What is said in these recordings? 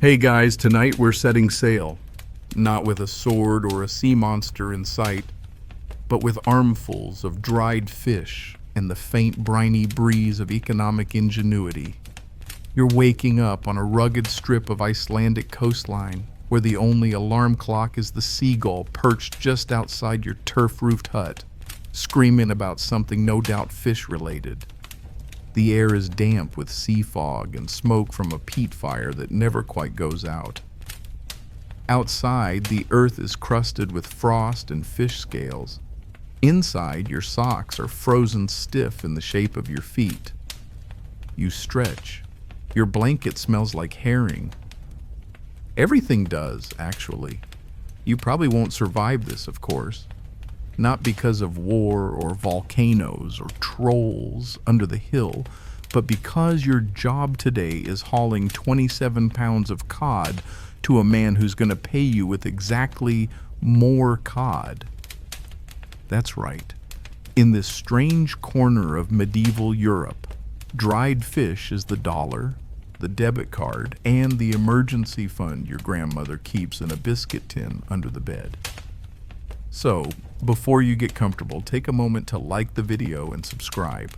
Hey guys, tonight we're setting sail, not with a sword or a sea monster in sight, but with armfuls of dried fish and the faint briny breeze of economic ingenuity. You're waking up on a rugged strip of Icelandic coastline where the only alarm clock is the seagull perched just outside your turf-roofed hut, screaming about something no doubt fish-related. The air is damp with sea fog and smoke from a peat fire that never quite goes out. Outside, the earth is crusted with frost and fish scales. Inside, your socks are frozen stiff in the shape of your feet. You stretch. Your blanket smells like herring. Everything does, actually. You probably won't survive this, of course. Not because of war or volcanoes or trolls under the hill, but because your job today is hauling 27 pounds of cod to a man who's going to pay you with exactly more cod. That's right. In this strange corner of medieval Europe, dried fish is the dollar, the debit card, and the emergency fund your grandmother keeps in a biscuit tin under the bed. So, before you get comfortable, take a moment to like the video and subscribe,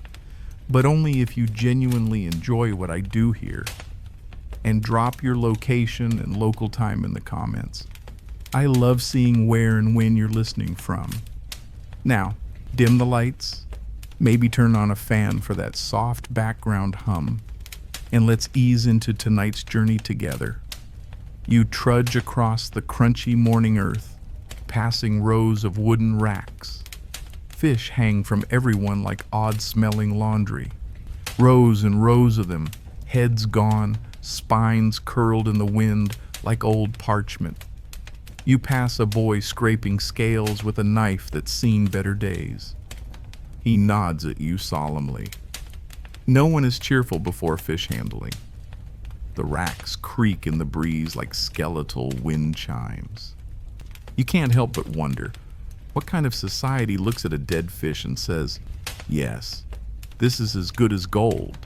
but only if you genuinely enjoy what I do here, and drop your location and local time in the comments. I love seeing where and when you're listening from. Now, dim the lights, maybe turn on a fan for that soft background hum, and let's ease into tonight's journey together. You trudge across the crunchy morning earth, passing rows of wooden racks. Fish hang from everyone like odd-smelling laundry. Rows and rows of them, heads gone, spines curled in the wind like old parchment. You pass a boy scraping scales with a knife that's seen better days. He nods at you solemnly. No one is cheerful before fish handling. The racks creak in the breeze like skeletal wind chimes. You can't help but wonder, what kind of society looks at a dead fish and says, yes, this is as good as gold?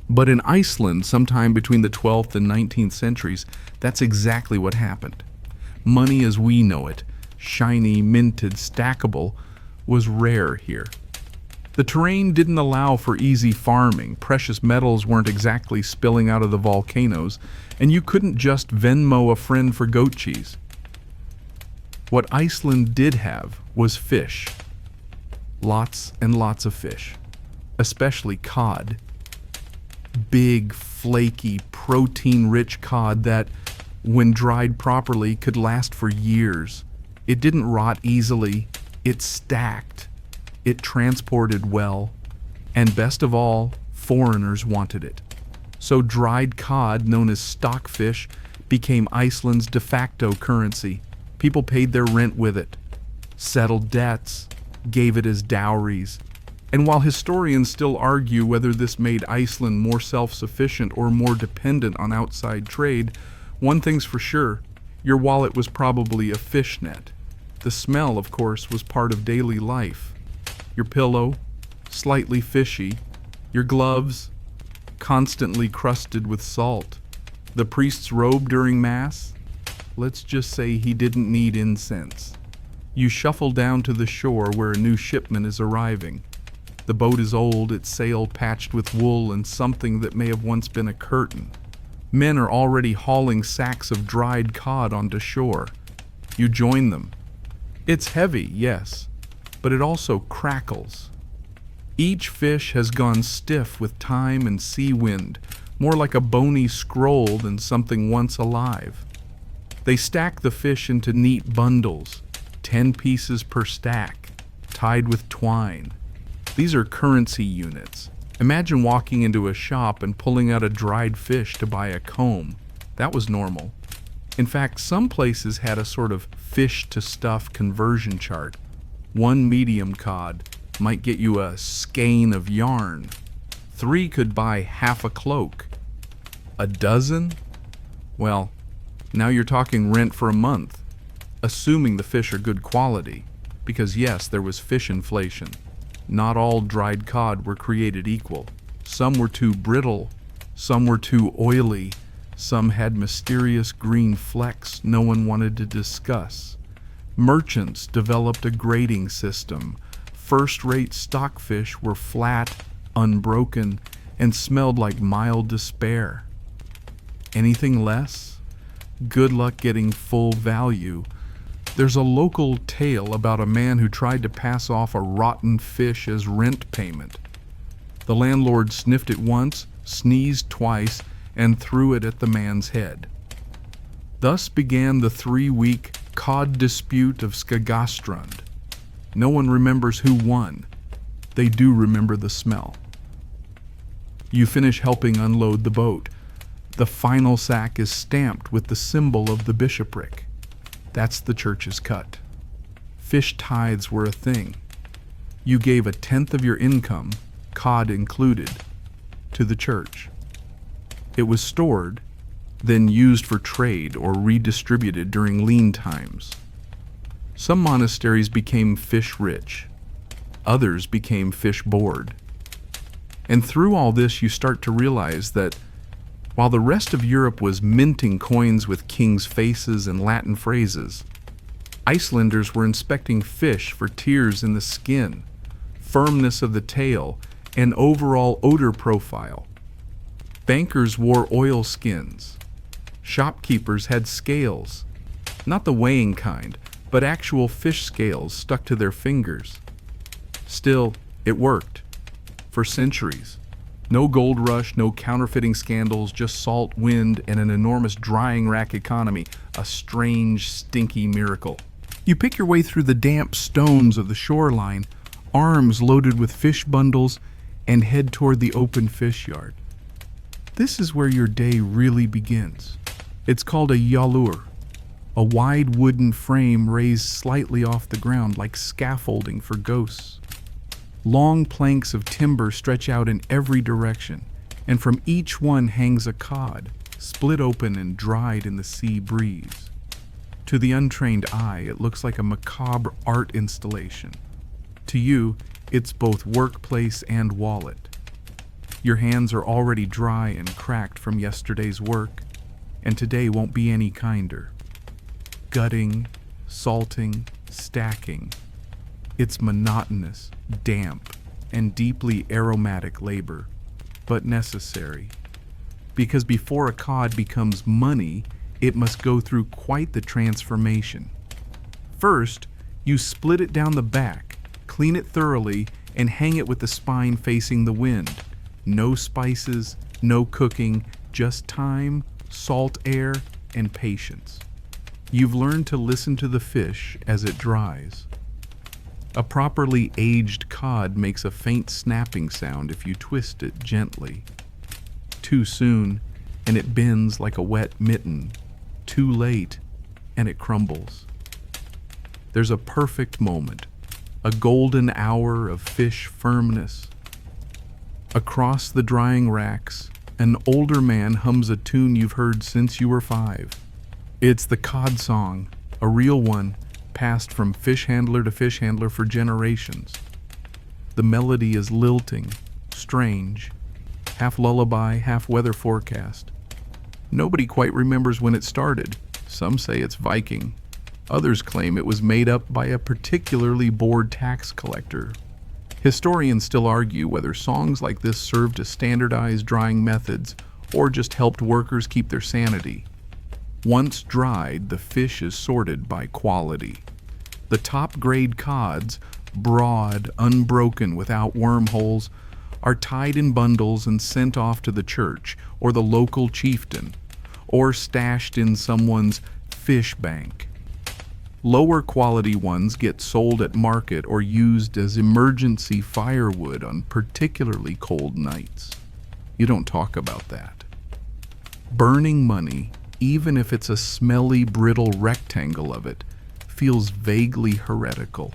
But in Iceland, sometime between the 12th and 19th centuries, that's exactly what happened. Money as we know it, shiny, minted, stackable, was rare here. The terrain didn't allow for easy farming, precious metals weren't exactly spilling out of the volcanoes, and you couldn't just Venmo a friend for goat cheese. What Iceland did have was fish. Lots and lots of fish, especially cod. Big, flaky, protein-rich cod that, when dried properly, could last for years. It didn't rot easily. It stacked. It transported well. And best of all, foreigners wanted it. So dried cod, known as stockfish, became Iceland's de facto currency. People paid their rent with it, settled debts, gave it as dowries. And while historians still argue whether this made Iceland more self-sufficient or more dependent on outside trade, one thing's for sure, your wallet was probably a fishnet. The smell, of course, was part of daily life. Your pillow, slightly fishy. Your gloves, constantly crusted with salt. The priest's robe during Mass? Let's just say he didn't need incense. You shuffle down to the shore where a new shipment is arriving. The boat is old, its sail patched with wool and something that may have once been a curtain. Men are already hauling sacks of dried cod onto shore. You join them. It's heavy, yes, but it also crackles. Each fish has gone stiff with time and sea wind, more like a bony scroll than something once alive. They stack the fish into neat bundles, 10 pieces per stack, tied with twine. These are currency units. Imagine walking into a shop and pulling out a dried fish to buy a comb. That was normal. In fact, some places had a sort of fish-to-stuff conversion chart. One medium cod might get you a skein of yarn. 3 could buy half a cloak. A dozen? Well, now you're talking rent for a month, assuming the fish are good quality, because yes, there was fish inflation. Not all dried cod were created equal. Some were too brittle, some were too oily, Some had mysterious green flecks no one wanted to discuss. Merchants developed a grading system. First-rate stockfish were flat, unbroken, and smelled like mild despair. Anything less? Good luck getting full value. There's a local tale about a man who tried to pass off a rotten fish as rent payment. The landlord sniffed it once, sneezed twice, and threw it at the man's head. Thus began the 3-week cod dispute of Skagastrand. No one remembers who won. They do remember the smell. You finish helping unload the boat. The final sack is stamped with the symbol of the bishopric. That's the church's cut. Fish tithes were a thing. You gave 1/10 of your income, cod included, to the church. It was stored, then used for trade or redistributed during lean times. Some monasteries became fish-rich. Others became fish-bored. And through all this, you start to realize that while the rest of Europe was minting coins with kings' faces and Latin phrases, Icelanders were inspecting fish for tears in the skin, firmness of the tail, and overall odor profile. Bankers wore oilskins. Shopkeepers had scales, not the weighing kind, but actual fish scales stuck to their fingers. Still, it worked. For centuries. No gold rush, no counterfeiting scandals, just salt, wind, and an enormous drying rack economy. A strange, stinky miracle. You pick your way through the damp stones of the shoreline, arms loaded with fish bundles, and head toward the open fish yard. This is where your day really begins. It's called a yalur, a wide wooden frame raised slightly off the ground like scaffolding for ghosts. Long planks of timber stretch out in every direction, and from each one hangs a cod, split open and dried in the sea breeze. To the untrained eye, it looks like a macabre art installation. To you, it's both workplace and wallet. Your hands are already dry and cracked from yesterday's work, and today won't be any kinder. Gutting, salting, stacking. It's monotonous, damp, and deeply aromatic labor, but necessary. Because before a cod becomes money, it must go through quite the transformation. First, you split it down the back, clean it thoroughly, and hang it with the spine facing the wind. No spices, no cooking, just time, salt air, and patience. You've learned to listen to the fish as it dries. A properly aged cod makes a faint snapping sound if you twist it gently. Too soon, and it bends like a wet mitten. Too late, and it crumbles. There's a perfect moment, a golden hour of fish firmness. Across the drying racks, an older man hums a tune you've heard since you were 5. It's the cod song, a real one, passed from fish handler to fish handler for generations. The melody is lilting, strange, half lullaby, half weather forecast. Nobody quite remembers when it started. Some say it's Viking. Others claim it was made up by a particularly bored tax collector. Historians still argue whether songs like this served to standardize drying methods or just helped workers keep their sanity. Once dried, the fish is sorted by quality. The top-grade cods, broad, unbroken, without wormholes, are tied in bundles and sent off to the church or the local chieftain, or stashed in someone's fish bank. Lower quality ones get sold at market or used as emergency firewood on particularly cold nights. You don't talk about that. Burning money, even if it's a smelly, brittle rectangle of it, feels vaguely heretical.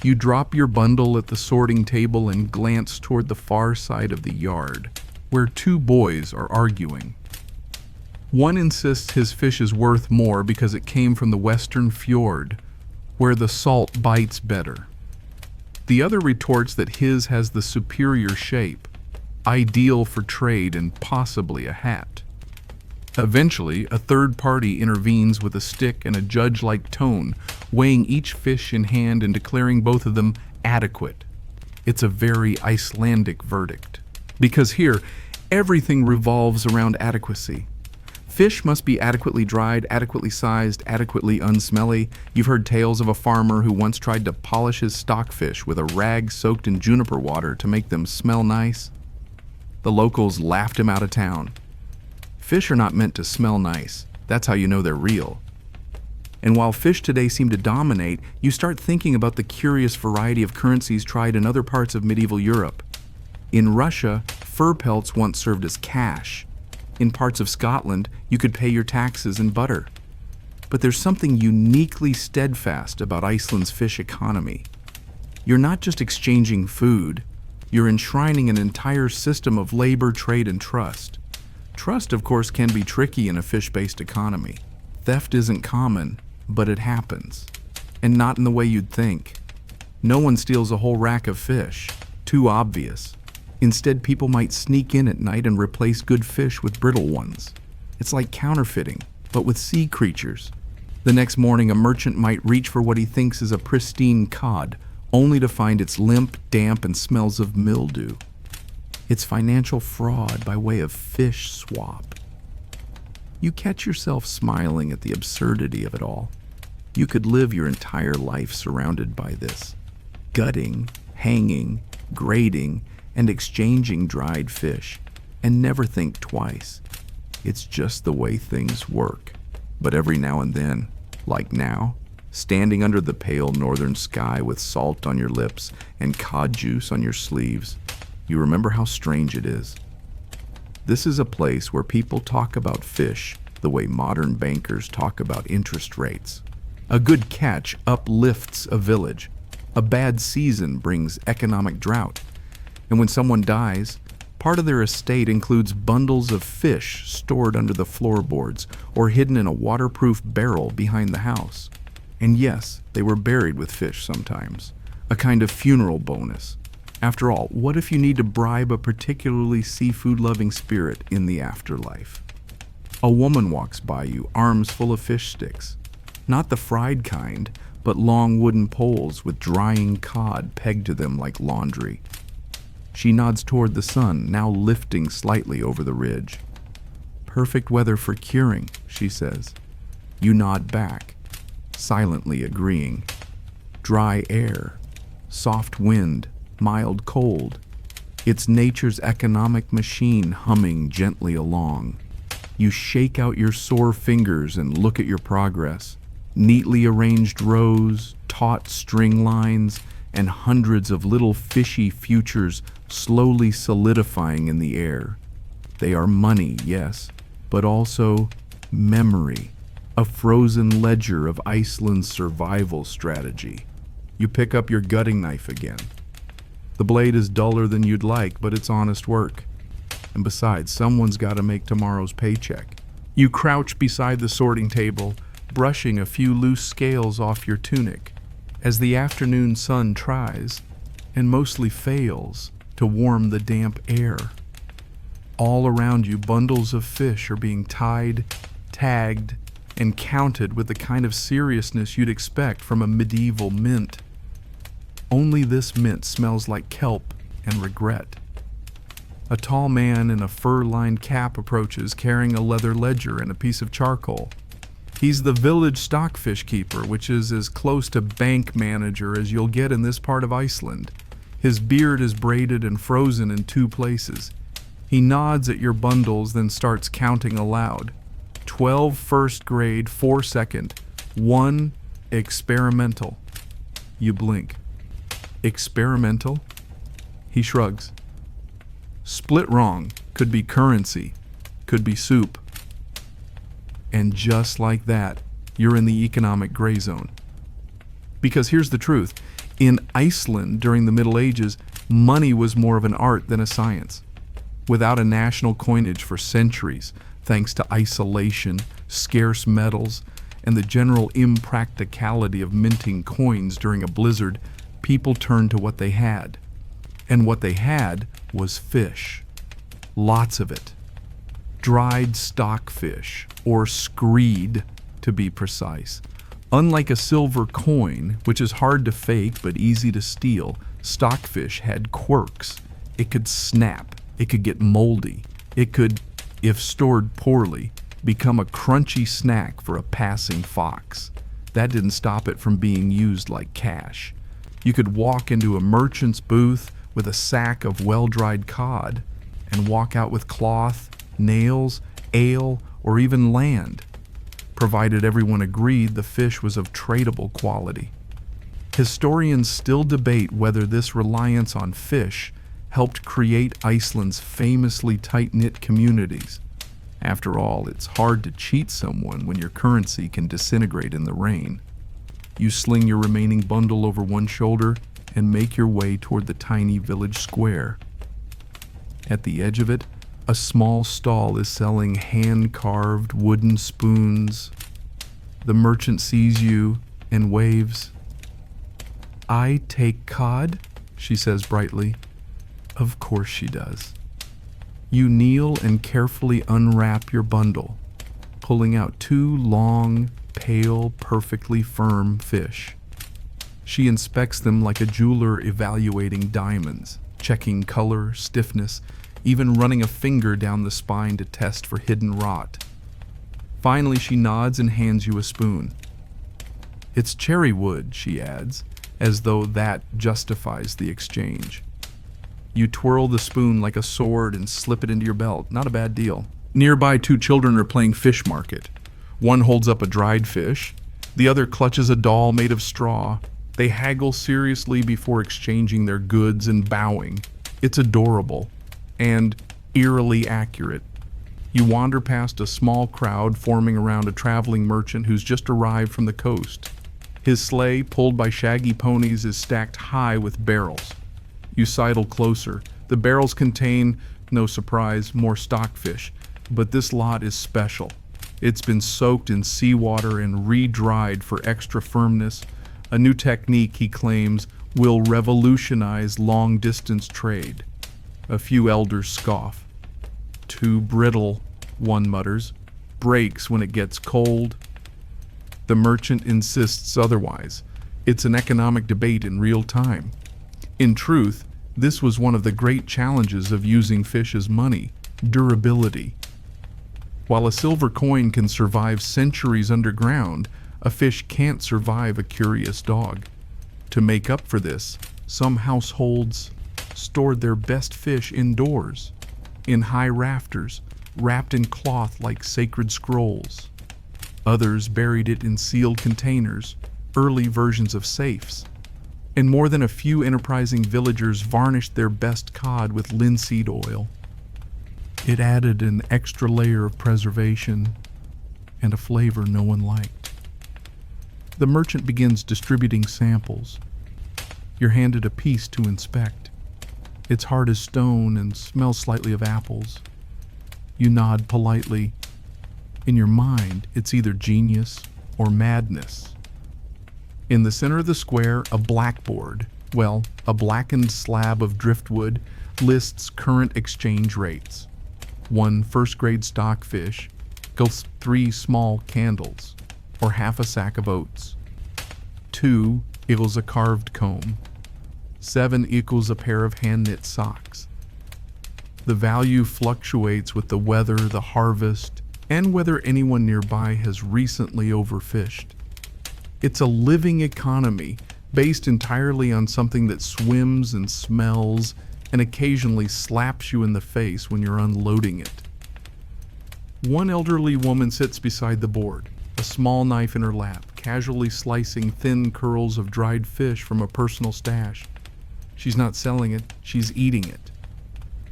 You drop your bundle at the sorting table and glance toward the far side of the yard, where 2 boys are arguing. One insists his fish is worth more because it came from the western fjord, where the salt bites better. The other retorts that his has the superior shape, ideal for trade and possibly a hat. Eventually, a third party intervenes with a stick and a judge-like tone, weighing each fish in hand and declaring both of them adequate. It's a very Icelandic verdict. Because here, everything revolves around adequacy. Fish must be adequately dried, adequately sized, adequately unsmelly. You've heard tales of a farmer who once tried to polish his stockfish with a rag soaked in juniper water to make them smell nice. The locals laughed him out of town. Fish are not meant to smell nice. That's how you know they're real. And while fish today seem to dominate, you start thinking about the curious variety of currencies tried in other parts of medieval Europe. In Russia, fur pelts once served as cash. In parts of Scotland, you could pay your taxes in butter. But there's something uniquely steadfast about Iceland's fish economy. You're not just exchanging food, you're enshrining an entire system of labor, trade, and trust. Trust, of course, can be tricky in a fish-based economy. Theft isn't common, but it happens. And not in the way you'd think. No one steals a whole rack of fish. Too obvious. Instead, people might sneak in at night and replace good fish with brittle ones. It's like counterfeiting, but with sea creatures. The next morning, a merchant might reach for what he thinks is a pristine cod, only to find it's limp, damp, and smells of mildew. It's financial fraud by way of fish swap. You catch yourself smiling at the absurdity of it all. You could live your entire life surrounded by this. Gutting, hanging, grading, and exchanging dried fish, and never think twice. It's just the way things work. But every now and then, like now, standing under the pale northern sky with salt on your lips and cod juice on your sleeves, you remember how strange it is. This is a place where people talk about fish the way modern bankers talk about interest rates. A good catch uplifts a village. A bad season brings economic drought. And when someone dies, part of their estate includes bundles of fish stored under the floorboards or hidden in a waterproof barrel behind the house. And yes, they were buried with fish sometimes, a kind of funeral bonus. After all, what if you need to bribe a particularly seafood-loving spirit in the afterlife? A woman walks by you, arms full of fish sticks. Not the fried kind, but long wooden poles with drying cod pegged to them like laundry. She nods toward the sun, now lifting slightly over the ridge. Perfect weather for curing, she says. You nod back, silently agreeing. Dry air, soft wind, mild cold. It's nature's economic machine humming gently along. You shake out your sore fingers and look at your progress. Neatly arranged rows, taut string lines, and hundreds of little fishy futures slowly solidifying in the air. They are money, yes, but also memory, a frozen ledger of Iceland's survival strategy. You pick up your gutting knife again. The blade is duller than you'd like, but it's honest work. And besides, someone's got to make tomorrow's paycheck. You crouch beside the sorting table, brushing a few loose scales off your tunic, as the afternoon sun tries, and mostly fails, to warm the damp air. All around you, bundles of fish are being tied, tagged, and counted with the kind of seriousness you'd expect from a medieval mint. Only this mint smells like kelp and regret. A tall man in a fur-lined cap approaches, carrying a leather ledger and a piece of charcoal. He's the village stockfish keeper, which is as close to bank manager as you'll get in this part of Iceland. His beard is braided and frozen in 2 places. He nods at your bundles, then starts counting aloud. 12 first grade, 4 second, 1 experimental. You blink. Experimental? He shrugs. Split wrong. Could be currency. Could be soup. And just like that, you're in the economic gray zone. Because here's the truth. In Iceland during the Middle Ages, money was more of an art than a science. Without a national coinage for centuries, thanks to isolation, scarce metals, and the general impracticality of minting coins during a blizzard, people turned to what they had. And what they had was fish. Lots of it. dried stockfish, or screed to be precise. Unlike a silver coin, which is hard to fake but easy to steal, stockfish had quirks. It could snap, it could get moldy, it could, if stored poorly, become a crunchy snack for a passing fox. That didn't stop it from being used like cash. You could walk into a merchant's booth with a sack of well-dried cod and walk out with cloth, nails, ale, or even land, provided everyone agreed the fish was of tradable quality. Historians still debate whether this reliance on fish helped create Iceland's famously tight-knit communities. After all, it's hard to cheat someone when your currency can disintegrate in the rain. You sling your remaining bundle over one shoulder and make your way toward the tiny village square. At the edge of it, a small stall is selling hand-carved wooden spoons. The merchant sees you and waves. "I take cod?" she says brightly. Of course she does. You kneel and carefully unwrap your bundle, pulling out two long, pale, perfectly firm fish. She inspects them like a jeweler evaluating diamonds, checking color, stiffness, even running a finger down the spine to test for hidden rot. Finally, she nods and hands you a spoon. "It's cherry wood," she adds, as though that justifies the exchange. You twirl the spoon like a sword and slip it into your belt. Not a bad deal. Nearby, two children are playing fish market. One holds up a dried fish. The other clutches a doll made of straw. They haggle seriously before exchanging their goods and bowing. It's adorable and eerily accurate. You wander past a small crowd forming around a traveling merchant who's just arrived from the coast. His sleigh, pulled by shaggy ponies, is stacked high with barrels. You sidle closer. The barrels contain, no surprise, more stockfish, but this lot is special. It's been soaked in seawater and re-dried for extra firmness, a new technique he claims will revolutionize long-distance trade. A few elders scoff. "Too brittle," one mutters. "Breaks when it gets cold." The merchant insists otherwise. It's an economic debate in real time. In truth, this was one of the great challenges of using fish as money: durability. While a silver coin can survive centuries underground, a fish can't survive a curious dog. To make up for this, some households stored their best fish indoors, in high rafters, wrapped in cloth like sacred scrolls. Others buried it in sealed containers, early versions of safes. And more than a few enterprising villagers varnished their best cod with linseed oil. It added an extra layer of preservation and a flavor no one liked. The merchant begins distributing samples. You're handed a piece to inspect. It's hard as stone and smells slightly of apples. You nod politely. In your mind, it's either genius or madness. In the center of the square, a blackboard, a blackened slab of driftwood, lists current exchange rates. 1 first-grade stockfish equals 3 small candles, or half a sack of oats. 2 equals a carved comb. 7 equals a pair of hand-knit socks. The value fluctuates with the weather, the harvest, and whether anyone nearby has recently overfished. It's a living economy based entirely on something that swims and smells and occasionally slaps you in the face when you're unloading it. One elderly woman sits beside the board, a small knife in her lap, casually slicing thin curls of dried fish from a personal stash. She's not selling it, she's eating it,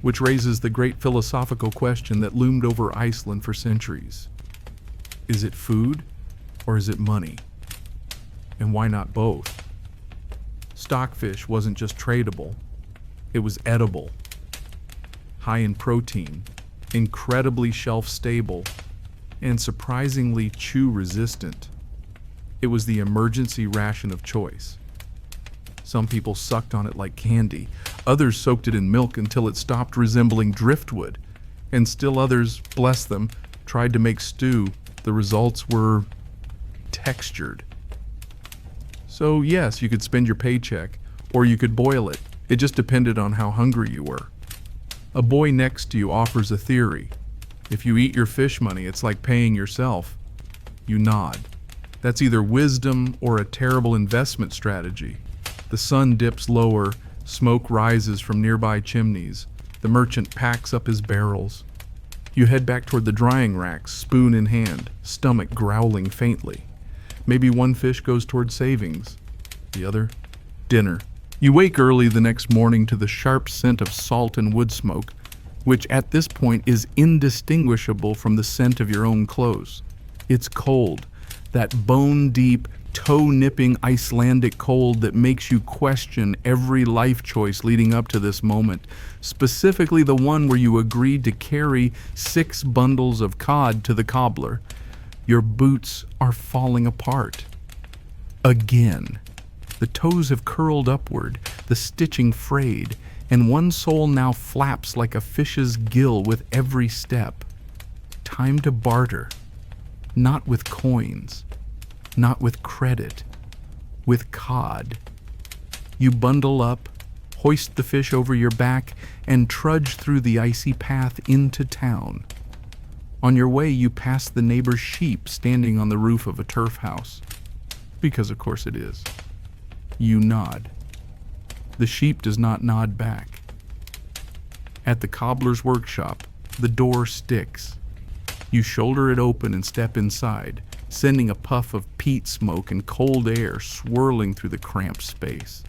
which raises the great philosophical question that loomed over Iceland for centuries. Is it food or is it money? And why not both? Stockfish wasn't just tradable, it was edible, high in protein, incredibly shelf-stable, and surprisingly chew-resistant. It was the emergency ration of choice. Some people sucked on it like candy. Others soaked it in milk until it stopped resembling driftwood and still others, bless them, tried to make stew. The results were textured. So yes, you could spend your paycheck, or you could boil it. It just depended on how hungry you were. A boy next to you offers a theory. If you eat your fish money, it's like paying yourself. You nod. That's either wisdom or a terrible investment strategy. The sun dips lower, smoke rises from nearby chimneys. The merchant packs up his barrels. You head back toward the drying racks, spoon in hand, stomach growling faintly. Maybe one fish goes toward savings, the other, dinner. You wake early the next morning to the sharp scent of salt and wood smoke, which at this point is indistinguishable from the scent of your own clothes. It's cold, that bone-deep, toe-nipping Icelandic cold that makes you question every life choice leading up to this moment, specifically the one where you agreed to carry 6 bundles of cod to the cobbler. Your boots are falling apart. Again. The toes have curled upward, the stitching frayed, and one sole now flaps like a fish's gill with every step. Time to barter. Not with coins. Not with credit. With cod. You bundle up, hoist the fish over your back, and trudge through the icy path into town. On your way, you pass the neighbor's sheep standing on the roof of a turf house. Because of course it is. You nod. The sheep does not nod back. At the cobbler's workshop, the door sticks. You shoulder it open and step inside, sending a puff of peat smoke and cold air swirling through the cramped space.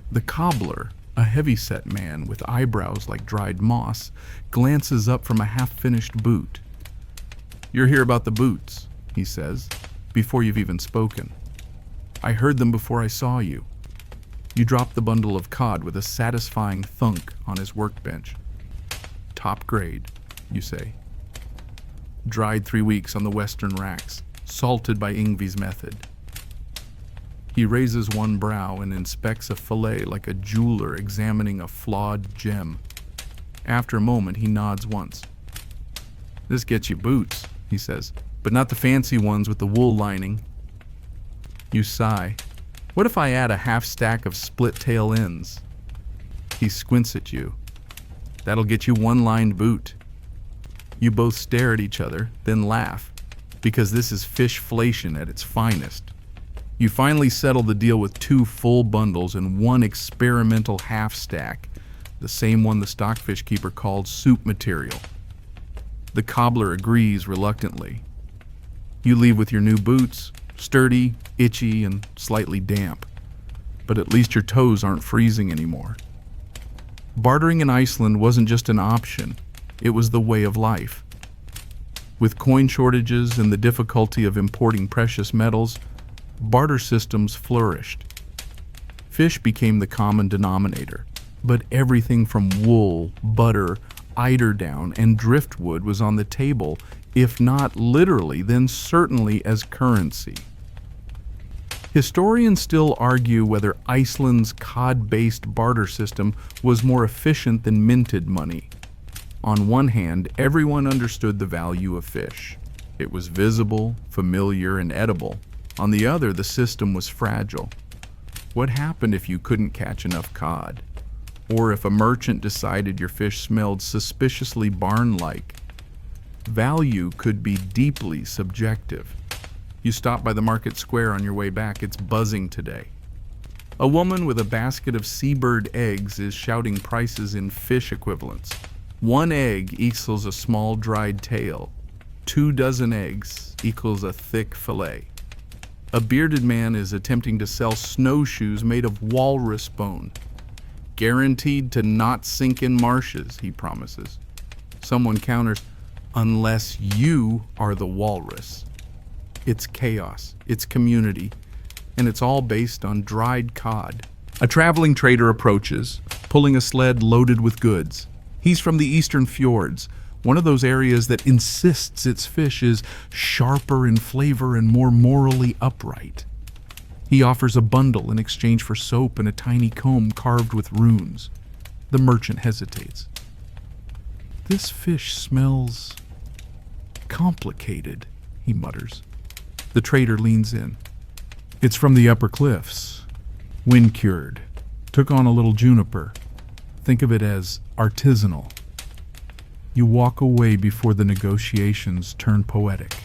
The cobbler, a heavy-set man with eyebrows like dried moss, glances up from a half-finished boot. "You're here about the boots," he says, before you've even spoken. "I heard them before I saw you." You drop the bundle of cod with a satisfying thunk on his workbench. "Top grade," you say. "Dried 3 weeks on the western racks, salted by Yngvi's method." He raises one brow and inspects a fillet like a jeweler examining a flawed gem. After a moment, he nods once. "This gets you boots," he says, "but not the fancy ones with the wool lining." You sigh. "What if I add a half stack of split tail ends?" He squints at you. "That'll get you one lined boot." You both stare at each other, then laugh, because this is fishflation at its finest. You finally settle the deal with 2 full bundles and 1 experimental half stack, the same one the stockfish keeper called soup material. The cobbler agrees reluctantly. You leave with your new boots, sturdy, itchy, and slightly damp. But at least your toes aren't freezing anymore. Bartering in Iceland wasn't just an option, it was the way of life. With coin shortages and the difficulty of importing precious metals, barter systems flourished. Fish became the common denominator, but everything from wool, butter, eiderdown, and driftwood was on the table, if not literally, then certainly as currency. Historians still argue whether Iceland's cod-based barter system was more efficient than minted money. On one hand, everyone understood the value of fish. It was visible, familiar, and edible. On the other, the system was fragile. What happened if you couldn't catch enough cod? Or if a merchant decided your fish smelled suspiciously barn-like? Value could be deeply subjective. You stop by the market square on your way back. It's buzzing today. A woman with a basket of seabird eggs is shouting prices in fish equivalents. 1 egg equals a small dried tail. 2 dozen eggs equals a thick fillet. A bearded man is attempting to sell snowshoes made of walrus bone. Guaranteed to not sink in marshes, he promises. Someone counters, "Unless you are the walrus." It's chaos, it's community, and it's all based on dried cod. A traveling trader approaches, pulling a sled loaded with goods. He's from the eastern fjords, one of those areas that insists its fish is sharper in flavor and more morally upright. He offers a bundle in exchange for soap and a tiny comb carved with runes. The merchant hesitates. "This fish smells complicated," he mutters. The trader leans in. "It's from the upper cliffs. Wind cured. Took on a little juniper. Think of it as artisanal." You walk away before the negotiations turn poetic.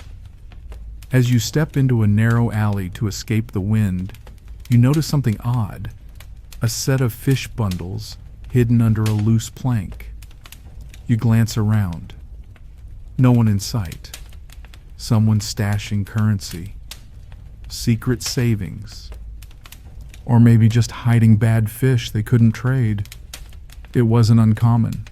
As you step into a narrow alley to escape the wind, you notice something odd. A set of fish bundles hidden under a loose plank. You glance around. No one in sight. Someone stashing currency. Secret savings. Or maybe just hiding bad fish they couldn't trade. It wasn't uncommon.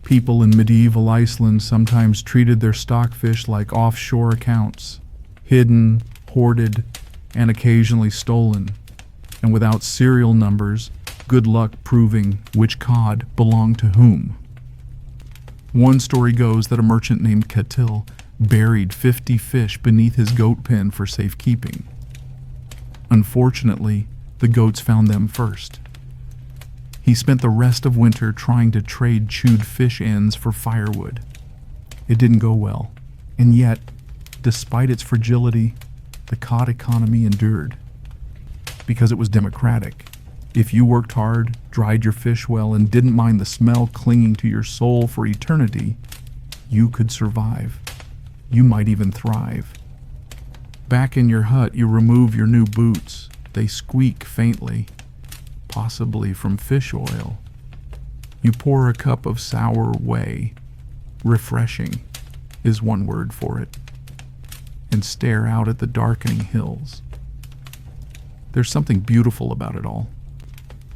People in medieval Iceland sometimes treated their stockfish like offshore accounts, hidden, hoarded, and occasionally stolen. And without serial numbers, good luck proving which cod belonged to whom. One story goes that a merchant named Ketil buried 50 fish beneath his goat pen for safekeeping. Unfortunately, the goats found them first. He spent the rest of winter trying to trade chewed fish ends for firewood. It didn't go well, and yet, despite its fragility, the cod economy endured. Because it was democratic. If you worked hard, dried your fish well, and didn't mind the smell clinging to your soul for eternity, you could survive. You might even thrive. Back in your hut, you remove your new boots. They squeak faintly, possibly from fish oil. You pour a cup of sour whey, refreshing is one word for it, and stare out at the darkening hills. There's something beautiful about it all.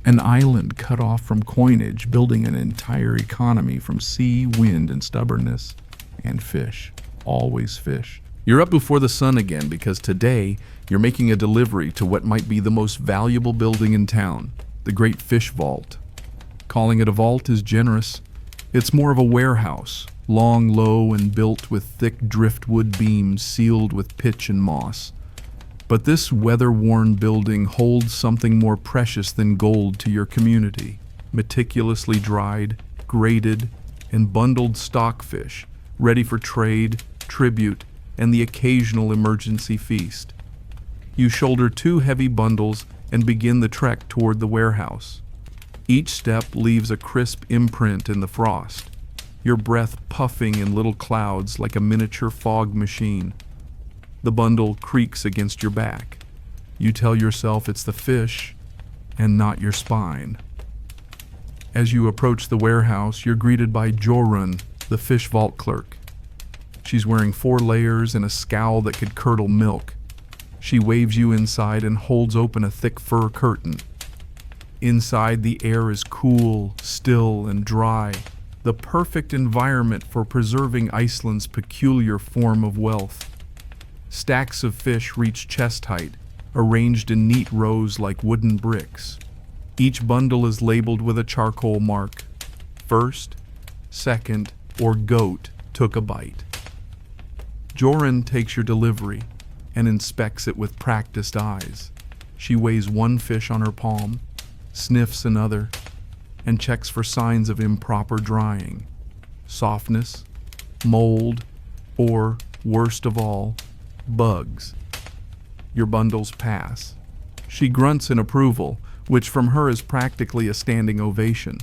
An island cut off from coinage, building an entire economy from sea, wind, and stubbornness, and fish. Always fish. You're up before the sun again because today you're making a delivery to what might be the most valuable building in town, the Great Fish Vault. Calling it a vault is generous. It's more of a warehouse, long, low, and built with thick driftwood beams sealed with pitch and moss. But this weather-worn building holds something more precious than gold to your community. Meticulously dried, graded, and bundled stockfish, ready for trade, tribute, and the occasional emergency feast. You shoulder 2 heavy bundles and begin the trek toward the warehouse. Each step leaves a crisp imprint in the frost, your breath puffing in little clouds like a miniature fog machine. The bundle creaks against your back. You tell yourself it's the fish and not your spine. As you approach the warehouse, you're greeted by Jorun, the fish vault clerk. She's wearing 4 layers and a scowl that could curdle milk. She waves you inside and holds open a thick fur curtain. Inside, the air is cool, still, and dry, the perfect environment for preserving Iceland's peculiar form of wealth. Stacks of fish reach chest height, arranged in neat rows like wooden bricks. Each bundle is labeled with a charcoal mark. First, second, or goat took a bite. Jorun takes your delivery and inspects it with practiced eyes. She weighs 1 fish on her palm, sniffs another, and checks for signs of improper drying, softness, mold, or, worst of all, bugs. Your bundles pass. She grunts in approval, which from her is practically a standing ovation.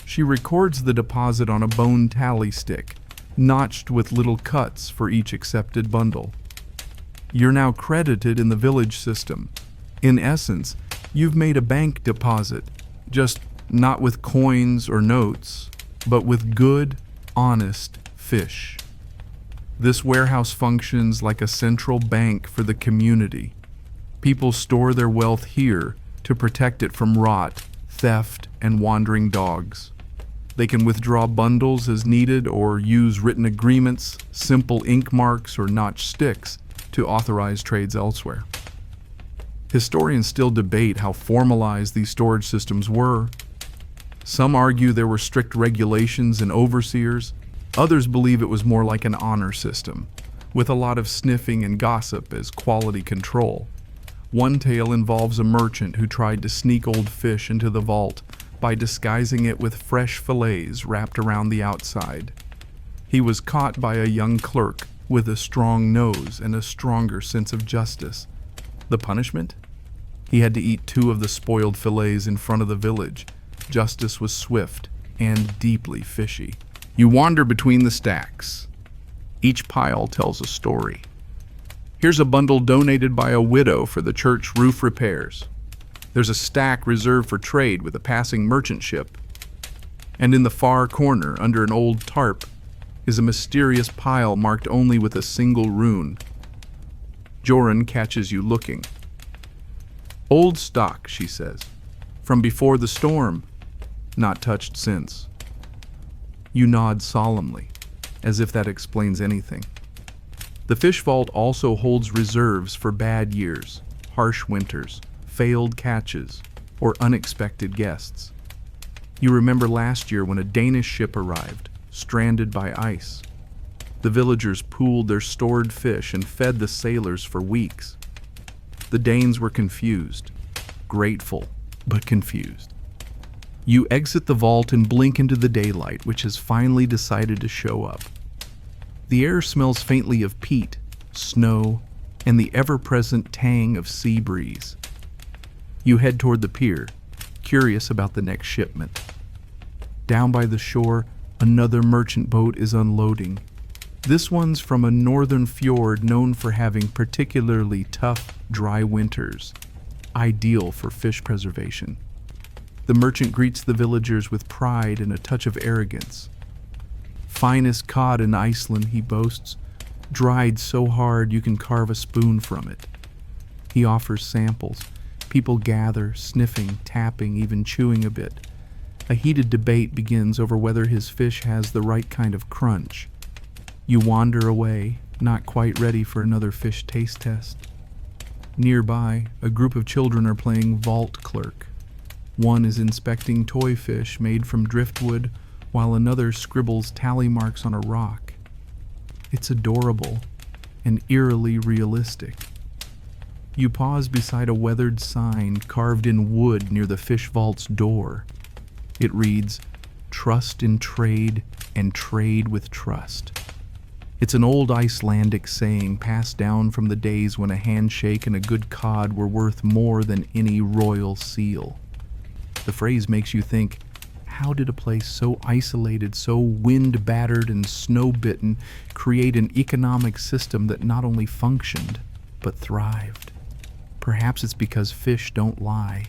She records the deposit on a bone tally stick, notched with little cuts for each accepted bundle. You're now credited in the village system. In essence, you've made a bank deposit, just not with coins or notes, but with good, honest fish. This warehouse functions like a central bank for the community. People store their wealth here to protect it from rot, theft, and wandering dogs. They can withdraw bundles as needed or use written agreements, simple ink marks, or notched sticks to authorize trades elsewhere. Historians still debate how formalized these storage systems were. Some argue there were strict regulations and overseers. Others believe it was more like an honor system, with a lot of sniffing and gossip as quality control. One tale involves a merchant who tried to sneak old fish into the vault by disguising it with fresh fillets wrapped around the outside. He was caught by a young clerk with a strong nose and a stronger sense of justice. The punishment? He had to eat 2 of the spoiled fillets in front of the village. Justice was swift and deeply fishy. You wander between the stacks. Each pile tells a story. Here's a bundle donated by a widow for the church roof repairs. There's a stack reserved for trade with a passing merchant ship. And in the far corner, under an old tarp, is a mysterious pile marked only with a single rune. Joran catches you looking. "Old stock," she says. "From before the storm. Not touched since." You nod solemnly, as if that explains anything. The fish vault also holds reserves for bad years, harsh winters, failed catches, or unexpected guests. You remember last year when a Danish ship arrived, stranded by ice. The villagers pooled their stored fish and fed the sailors for weeks. The Danes were confused, grateful, but confused. You exit the vault and blink into the daylight, which has finally decided to show up. The air smells faintly of peat, snow, and the ever-present tang of sea breeze. You head toward the pier, curious about the next shipment. Down by the shore, another merchant boat is unloading. This one's from a northern fjord known for having particularly tough, dry winters, ideal for fish preservation. The merchant greets the villagers with pride and a touch of arrogance. "Finest cod in Iceland," he boasts, "dried so hard you can carve a spoon from it." He offers samples. People gather, sniffing, tapping, even chewing a bit. A heated debate begins over whether his fish has the right kind of crunch. You wander away, not quite ready for another fish taste test. Nearby, a group of children are playing vault clerk. One is inspecting toy fish made from driftwood, while another scribbles tally marks on a rock. It's adorable and eerily realistic. You pause beside a weathered sign carved in wood near the fish vault's door. It reads, "Trust in trade and trade with trust." It's an old Icelandic saying passed down from the days when a handshake and a good cod were worth more than any royal seal. The phrase makes you think, how did a place so isolated, so wind-battered and snow-bitten create an economic system that not only functioned, but thrived? Perhaps it's because fish don't lie.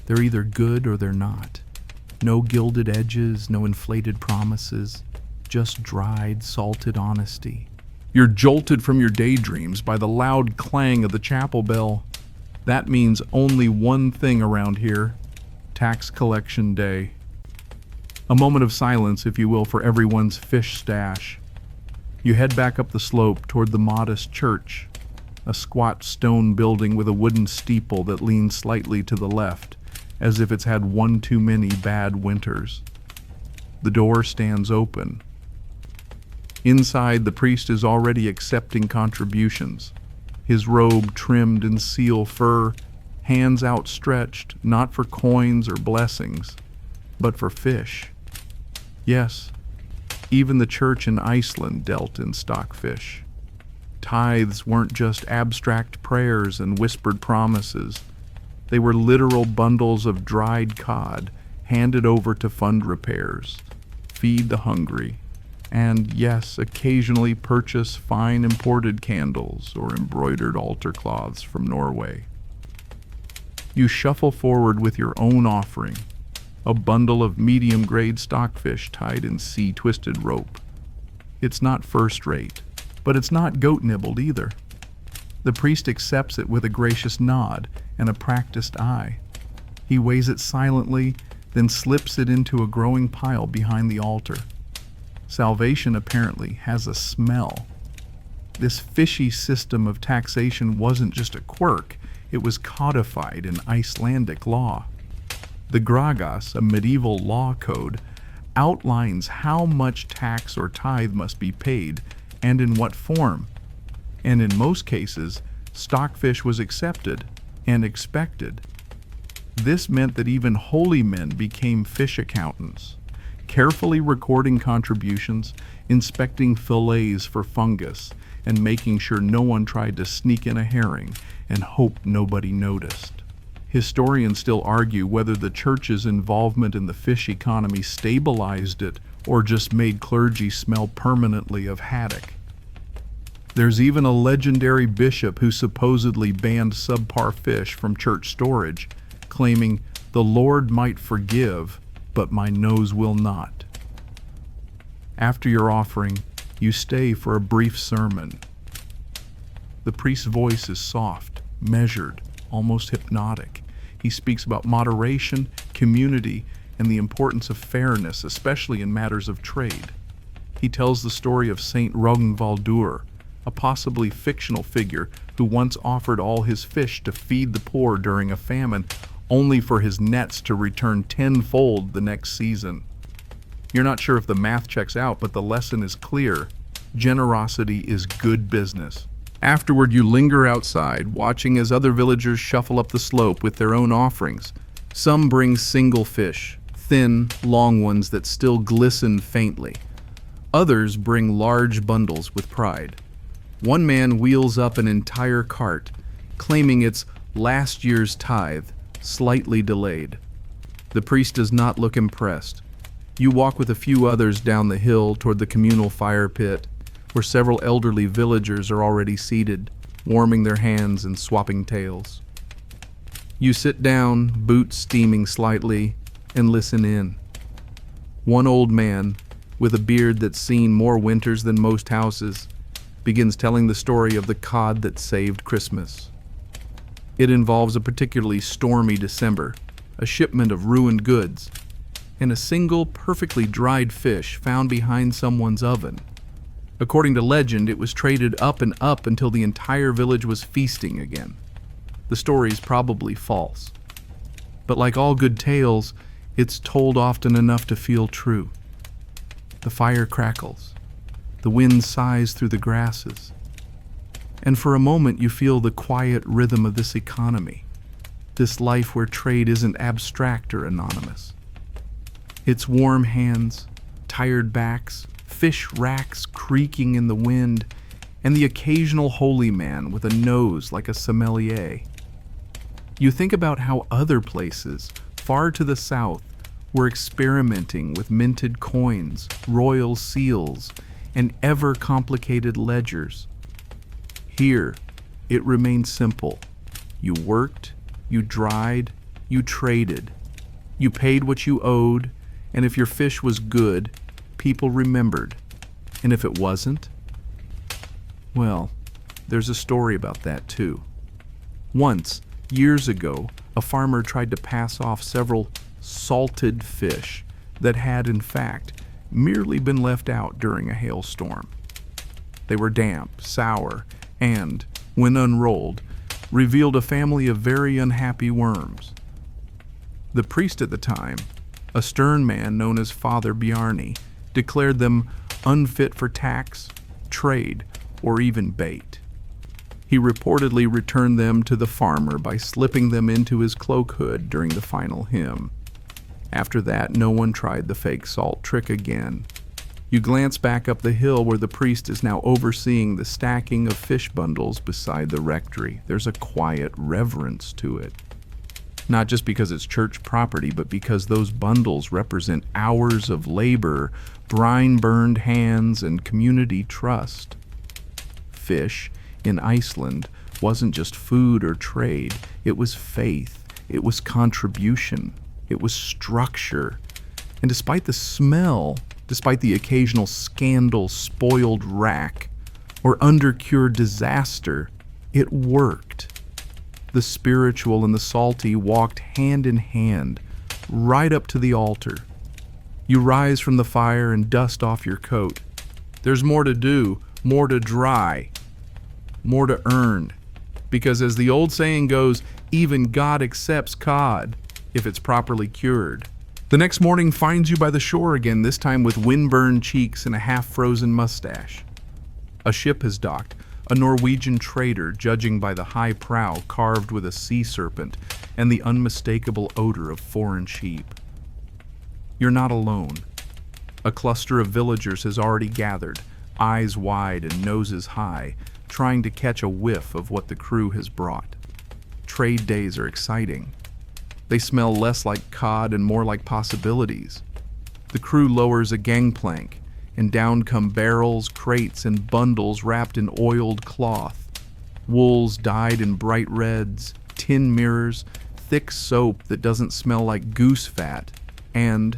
They're either good or they're not. No gilded edges, no inflated promises, just dried, salted honesty. You're jolted from your daydreams by the loud clang of the chapel bell. That means only one thing around here: tax collection day. A moment of silence, if you will, for everyone's fish stash. You head back up the slope toward the modest church, a squat stone building with a wooden steeple that leans slightly to the left, as if it's had one too many bad winters. The door stands open. Inside, the priest is already accepting contributions, his robe trimmed in seal fur, hands outstretched, not for coins or blessings, but for fish. Yes, even the church in Iceland dealt in stockfish. Tithes weren't just abstract prayers and whispered promises. They were literal bundles of dried cod handed over to fund repairs, feed the hungry, and, yes, occasionally purchase fine imported candles or embroidered altar cloths from Norway. You shuffle forward with your own offering, a bundle of medium-grade stockfish tied in sea-twisted rope. It's not first-rate, but it's not goat-nibbled either. The priest accepts it with a gracious nod and a practiced eye. He weighs it silently, then slips it into a growing pile behind the altar. Salvation apparently has a smell. This fishy system of taxation wasn't just a quirk, it was codified in Icelandic law. The Gragas, a medieval law code, outlines how much tax or tithe must be paid and in what form. And in most cases, stockfish was accepted and expected. This meant that even holy men became fish accountants, carefully recording contributions, inspecting fillets for fungus, and making sure no one tried to sneak in a herring and hope nobody noticed. Historians still argue whether the church's involvement in the fish economy stabilized it or just made clergy smell permanently of haddock. There's even a legendary bishop who supposedly banned subpar fish from church storage, claiming, "The Lord might forgive, but my nose will not." After your offering, you stay for a brief sermon. The priest's voice is soft, measured, almost hypnotic. He speaks about moderation, community, and the importance of fairness, especially in matters of trade. He tells the story of Saint Rognvaldur, a possibly fictional figure who once offered all his fish to feed the poor during a famine, only for his nets to return tenfold the next season. You're not sure if the math checks out, but the lesson is clear. Generosity is good business. Afterward, you linger outside, watching as other villagers shuffle up the slope with their own offerings. Some bring single fish, thin, long ones that still glisten faintly. Others bring large bundles with pride. One man wheels up an entire cart, claiming it's last year's tithe, slightly delayed. The priest does not look impressed. You walk with a few others down the hill toward the communal fire pit, where several elderly villagers are already seated, warming their hands and swapping tales. You sit down, boots steaming slightly, and listen in. One old man, with a beard that's seen more winters than most houses, begins telling the story of the cod that saved Christmas. It involves a particularly stormy December, a shipment of ruined goods, and a single perfectly dried fish found behind someone's oven. According to legend, it was traded up and up until the entire village was feasting again. The story's probably false. But like all good tales, it's told often enough to feel true. The fire crackles. The wind sighs through the grasses. And for a moment you feel the quiet rhythm of this economy, this life where trade isn't abstract or anonymous. It's warm hands, tired backs, fish racks creaking in the wind, and the occasional holy man with a nose like a sommelier. You think about how other places, far to the south, were experimenting with minted coins, royal seals, and ever-complicated ledgers. Here, it remained simple. You worked, you dried, you traded. You paid what you owed, and if your fish was good, people remembered. And if it wasn't, well, there's a story about that too. Once, years ago, a farmer tried to pass off several salted fish that had, in fact, merely been left out during a hailstorm. They were damp, sour, and, when unrolled, revealed a family of very unhappy worms. The priest at the time, a stern man known as Father Bjarni, declared them unfit for tax, trade, or even bait. He reportedly returned them to the farmer by slipping them into his cloak hood during the final hymn. After that, no one tried the fake salt trick again. You glance back up the hill where the priest is now overseeing the stacking of fish bundles beside the rectory. There's a quiet reverence to it. Not just because it's church property, but because those bundles represent hours of labor, brine-burned hands, and community trust. Fish, in Iceland, wasn't just food or trade. It was faith. It was contribution. It was structure. And despite the smell, despite the occasional scandal-spoiled rack or undercured disaster, it worked. The spiritual and the salty walked hand in hand, right up to the altar. You rise from the fire and dust off your coat. There's more to do, more to dry, more to earn. Because as the old saying goes, even God accepts cod if it's properly cured. The next morning finds you by the shore again, this time with wind-burned cheeks and a half-frozen mustache. A ship has docked, a Norwegian trader, judging by the high prow carved with a sea serpent, and the unmistakable odor of foreign sheep. You're not alone. A cluster of villagers has already gathered, eyes wide and noses high, trying to catch a whiff of what the crew has brought. Trade days are exciting. They smell less like cod and more like possibilities. The crew lowers a gangplank, and down come barrels, crates, and bundles wrapped in oiled cloth. Wools dyed in bright reds, tin mirrors, thick soap that doesn't smell like goose fat, and,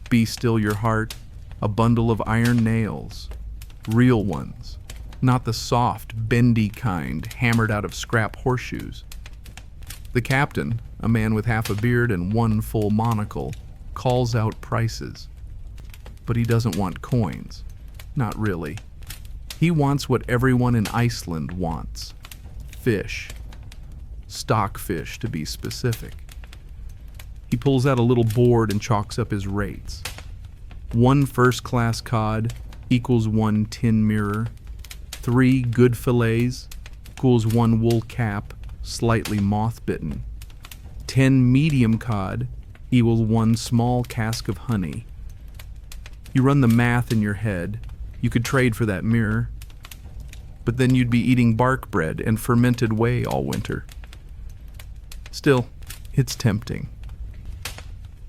be still your heart, a bundle of iron nails. Real ones, not the soft, bendy kind hammered out of scrap horseshoes. The captain, a man with half a beard and one full monocle, calls out prices. But he doesn't want coins. Not really. He wants what everyone in Iceland wants. Fish. Stockfish, to be specific. He pulls out a little board and chalks up his rates. 1 first-class cod equals 1 tin mirror. 3 good fillets equals 1 wool cap, slightly moth-bitten. 10 medium cod equals 1 small cask of honey. You run the math in your head. You could trade for that mirror. But then you'd be eating bark bread and fermented whey all winter. Still, it's tempting.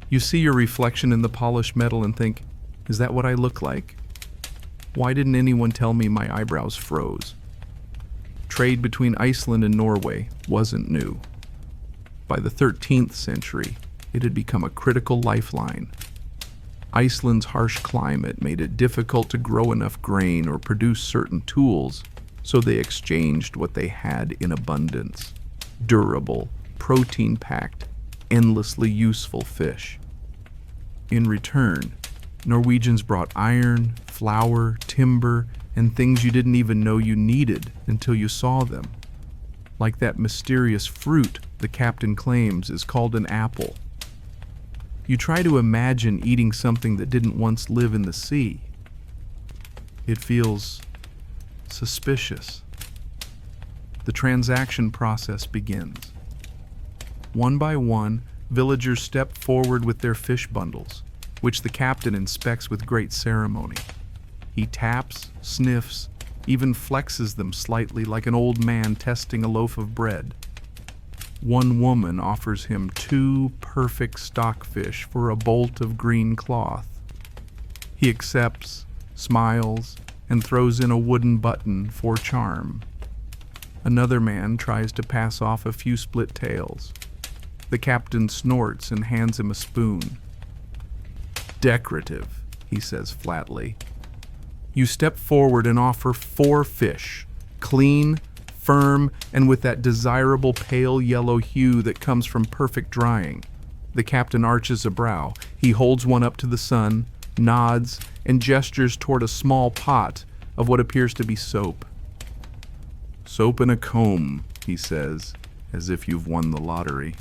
You see your reflection in the polished metal and think, is that what I look like? Why didn't anyone tell me my eyebrows froze? Trade between Iceland and Norway wasn't new. By the 13th century, it had become a critical lifeline. Iceland's harsh climate made it difficult to grow enough grain or produce certain tools, so they exchanged what they had in abundance: durable, protein-packed, endlessly useful fish. In return, Norwegians brought iron, flour, timber, and things you didn't even know you needed until you saw them. Like that mysterious fruit the captain claims is called an apple. You try to imagine eating something that didn't once live in the sea. It feels suspicious. The transaction process begins. One by one, villagers step forward with their fish bundles, which the captain inspects with great ceremony. He taps, sniffs, even flexes them slightly like an old man testing a loaf of bread. One woman offers him 2 perfect stockfish for a bolt of green cloth. He accepts, smiles, and throws in a wooden button for charm. Another man tries to pass off a few split tails. The captain snorts and hands him a spoon. Decorative, he says flatly. You step forward and offer 4 fish, clean, firm, and with that desirable pale yellow hue that comes from perfect drying. The captain arches a brow. He holds one up to the sun, nods, and gestures toward a small pot of what appears to be soap. Soap and a comb, he says, as if you've won the lottery.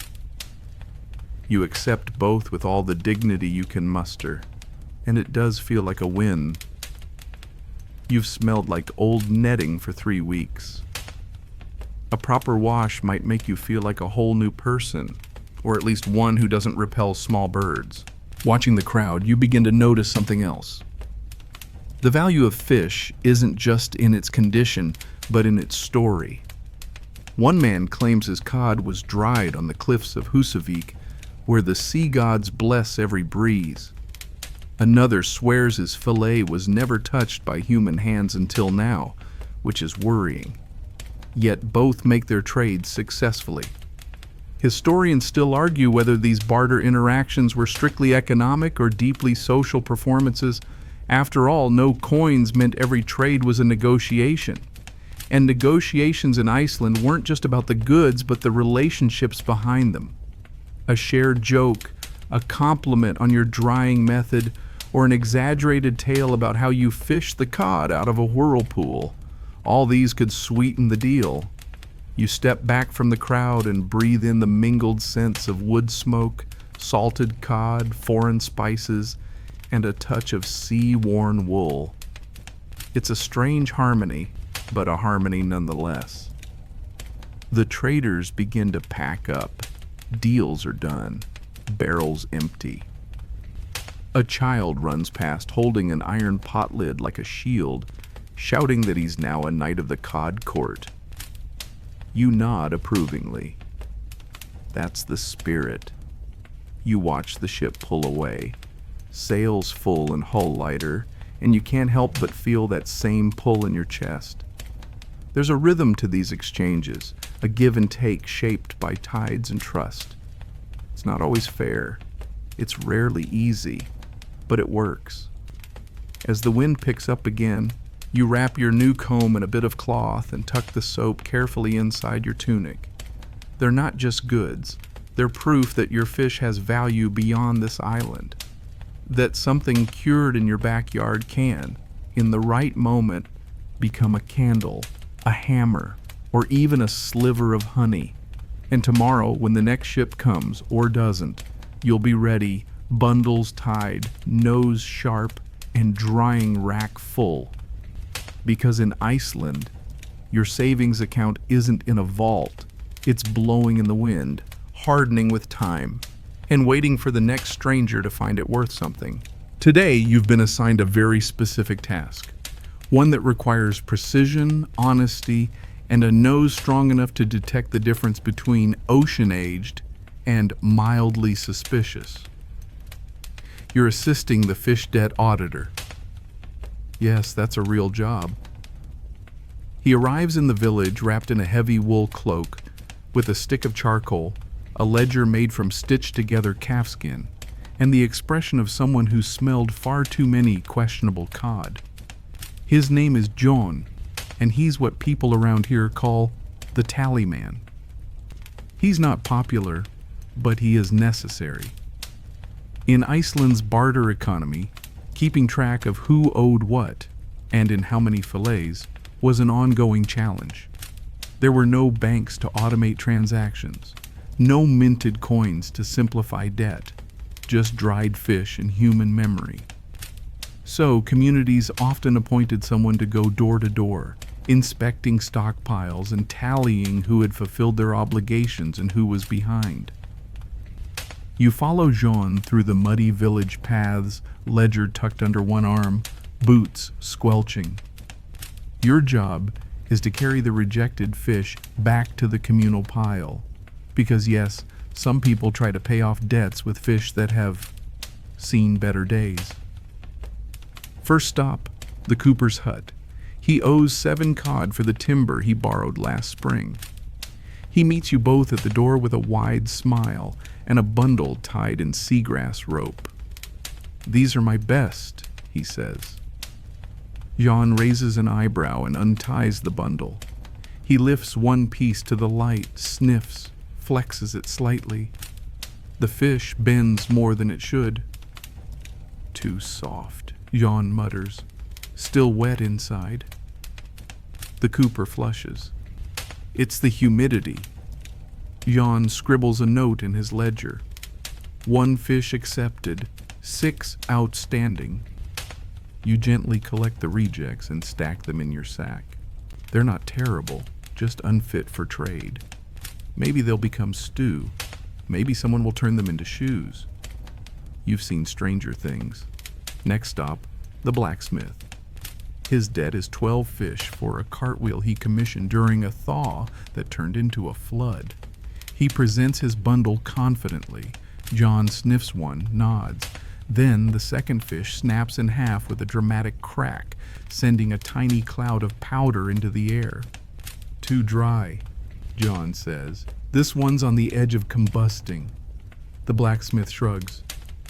You accept both with all the dignity you can muster, and it does feel like a win. You've smelled like old netting for 3 weeks. A proper wash might make you feel like a whole new person, or at least one who doesn't repel small birds. Watching the crowd, you begin to notice something else. The value of fish isn't just in its condition, but in its story. One man claims his cod was dried on the cliffs of Husavik, where the sea gods bless every breeze. Another swears his fillet was never touched by human hands until now, which is worrying. Yet both make their trades successfully. Historians still argue whether these barter interactions were strictly economic or deeply social performances. After all, no coins meant every trade was a negotiation. And negotiations in Iceland weren't just about the goods, but the relationships behind them. A shared joke, a compliment on your drying method, or an exaggerated tale about how you fished the cod out of a whirlpool. All these could sweeten the deal. You step back from the crowd and breathe in the mingled scents of wood smoke, salted cod, foreign spices, and a touch of sea-worn wool. It's a strange harmony, but a harmony nonetheless. The traders begin to pack up. deals are done, barrels empty. A child runs past holding an iron pot lid like a shield, shouting that he's now a knight of the cod court. You nod approvingly. That's the spirit. You watch the ship pull away, sails full and hull lighter, and you can't help but feel that same pull in your chest. There's a rhythm to these exchanges, a give and take shaped by tides and trust. It's not always fair. It's rarely easy, but it works. As the wind picks up again, you wrap your new comb in a bit of cloth and tuck the soap carefully inside your tunic. They're not just goods. They're proof that your fish has value beyond this island. That something cured in your backyard can, in the right moment, become a candle, a hammer, or even a sliver of honey. And tomorrow, when the next ship comes, or doesn't, you'll be ready, bundles tied, nose sharp, and drying rack full. Because in Iceland, your savings account isn't in a vault. It's blowing in the wind, hardening with time, and waiting for the next stranger to find it worth something. Today, you've been assigned a very specific task, one that requires precision, honesty, and a nose strong enough to detect the difference between ocean-aged and mildly suspicious. You're assisting the fish debt auditor. Yes, that's a real job. He arrives in the village wrapped in a heavy wool cloak, with a stick of charcoal, a ledger made from stitched-together calfskin, and the expression of someone who smelled far too many questionable cod. His name is John, and he's what people around here call the tally man. He's not popular, but he is necessary. In Iceland's barter economy, keeping track of who owed what, and in how many fillets, was an ongoing challenge. There were no banks to automate transactions, no minted coins to simplify debt, just dried fish and human memory. So, communities often appointed someone to go door to door, inspecting stockpiles and tallying who had fulfilled their obligations and who was behind. You follow Jean through the muddy village paths, ledger tucked under one arm, boots squelching. Your job is to carry the rejected fish back to the communal pile. Because yes, some people try to pay off debts with fish that have seen better days. First stop, the cooper's hut. He owes 7 cod for the timber he borrowed last spring. He meets you both at the door with a wide smile and a bundle tied in seagrass rope. "These are my best," he says. Jan raises an eyebrow and unties the bundle. He lifts one piece to the light, sniffs, flexes it slightly. The fish bends more than it should. "Too soft," Jan mutters, still wet inside. The cooper flushes. It's the humidity. Jan scribbles a note in his ledger. 1 fish accepted, 6 outstanding. You gently collect the rejects and stack them in your sack. They're not terrible, just unfit for trade. Maybe they'll become stew. Maybe someone will turn them into shoes. You've seen stranger things. Next stop, the blacksmith. His debt is 12 fish for a cartwheel he commissioned during a thaw that turned into a flood. He presents his bundle confidently. John sniffs one, nods. Then the second fish snaps in half with a dramatic crack, sending a tiny cloud of powder into the air. "Too dry," John says. "This one's on the edge of combusting." The blacksmith shrugs.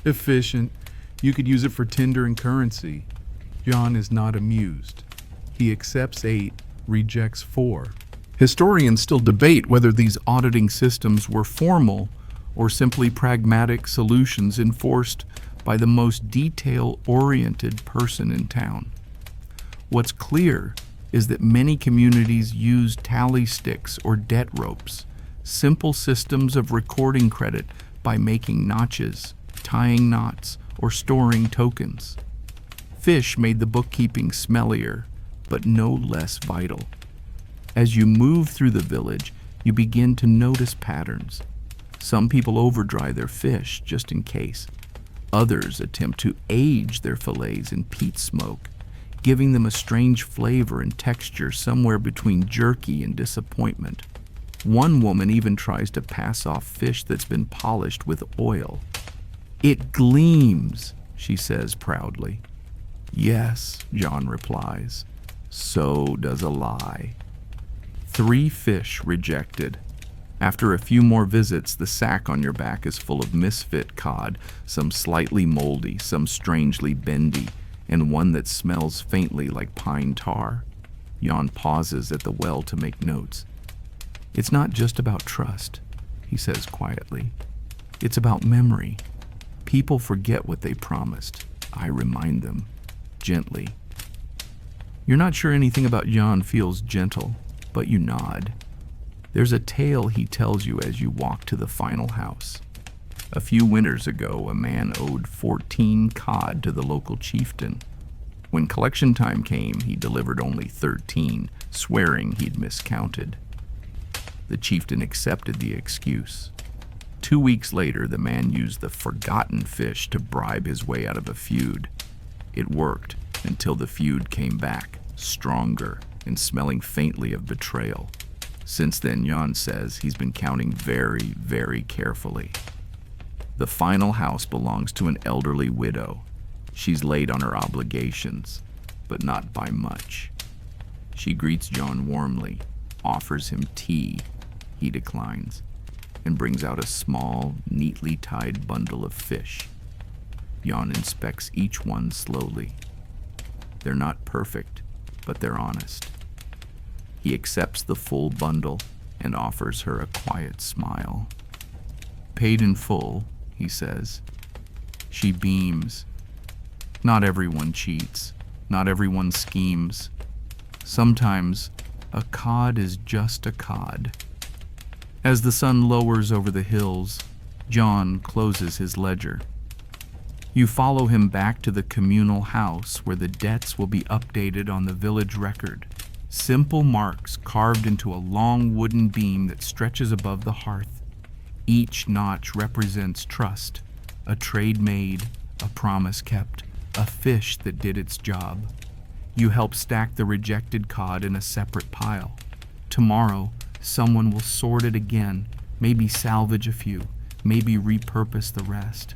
"Efficient. You could use it for tinder and currency." John is not amused. He accepts 8, rejects 4. Historians still debate whether these auditing systems were formal or simply pragmatic solutions enforced by the most detail-oriented person in town. What's clear is that many communities use tally sticks or debt ropes, simple systems of recording credit by making notches, tying knots, or storing tokens. Fish made the bookkeeping smellier, but no less vital. As you move through the village, you begin to notice patterns. Some people overdry their fish just in case. Others attempt to age their fillets in peat smoke, giving them a strange flavor and texture somewhere between jerky and disappointment. One woman even tries to pass off fish that's been polished with oil. "It gleams," she says proudly. "Yes," John replies, "so does a lie." 3 fish rejected. After a few more visits, the sack on your back is full of misfit cod, some slightly moldy, some strangely bendy, and one that smells faintly like pine tar. Jan pauses at the well to make notes. "It's not just about trust," he says quietly. "It's about memory. People forget what they promised. I remind them, gently." You're not sure anything about Jan feels gentle, but you nod. There's a tale he tells you as you walk to the final house. A few winters ago, a man owed 14 cod to the local chieftain. When collection time came, he delivered only 13, swearing he'd miscounted. The chieftain accepted the excuse. 2 weeks later, the man used the forgotten fish to bribe his way out of a feud. It worked until the feud came back, stronger and smelling faintly of betrayal. Since then, Jan says he's been counting very, very carefully. The final house belongs to an elderly widow. She's late on her obligations, but not by much. She greets John warmly, offers him tea. He declines, and brings out a small, neatly tied bundle of fish. Jan inspects each one slowly. They're not perfect, but they're honest. He accepts the full bundle and offers her a quiet smile. "Paid in full," he says. She beams. Not everyone cheats. Not everyone schemes. Sometimes a cod is just a cod. As the sun lowers over the hills, John closes his ledger. You follow him back to the communal house where the debts will be updated on the village record. Simple marks carved into a long wooden beam that stretches above the hearth. Each notch represents trust, a trade made, a promise kept, a fish that did its job. You help stack the rejected cod in a separate pile. Tomorrow, someone will sort it again, maybe salvage a few, maybe repurpose the rest.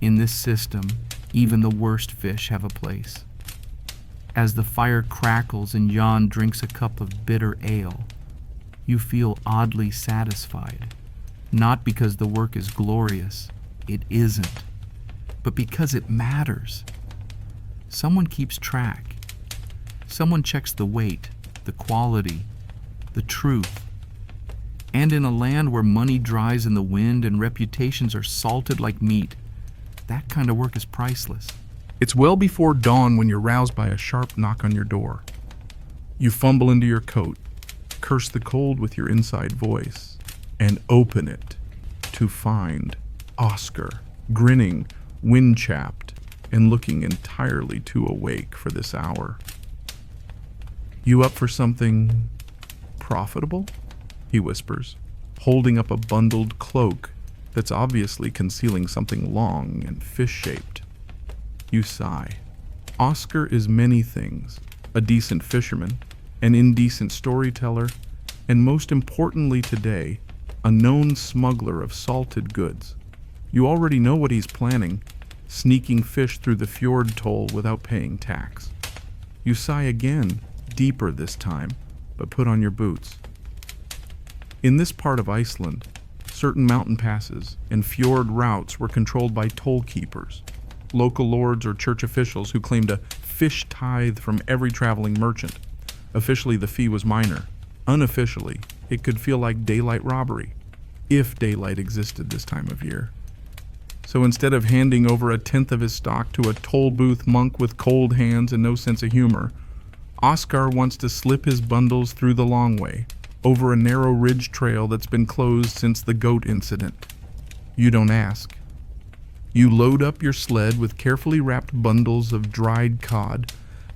In this system, even the worst fish have a place. As the fire crackles and Jan drinks a cup of bitter ale, you feel oddly satisfied. Not because the work is glorious, it isn't, but because it matters. Someone keeps track. Someone checks the weight, the quality, the truth. And in a land where money dries in the wind and reputations are salted like meat, that kind of work is priceless. It's well before dawn when you're roused by a sharp knock on your door. You fumble into your coat, curse the cold with your inside voice, and open it to find Oscar, grinning, wind-chapped, and looking entirely too awake for this hour. "You up for something profitable?" he whispers, holding up a bundled cloak that's obviously concealing something long and fish-shaped. You sigh. Oscar is many things: a decent fisherman, an indecent storyteller, and most importantly today, a known smuggler of salted goods. You already know what he's planning: sneaking fish through the fjord toll without paying tax. You sigh again, deeper this time, but put on your boots. In this part of Iceland, certain mountain passes and fjord routes were controlled by toll keepers, local lords or church officials who claimed a fish tithe from every traveling merchant. Officially, the fee was minor. Unofficially, it could feel like daylight robbery, if daylight existed this time of year. So instead of handing over 1/10 of his stock to a toll booth monk with cold hands and no sense of humor, Oscar wants to slip his bundles through the long way, over a narrow ridge trail that's been closed since the goat incident. You don't ask. You load up your sled with carefully wrapped bundles of dried cod,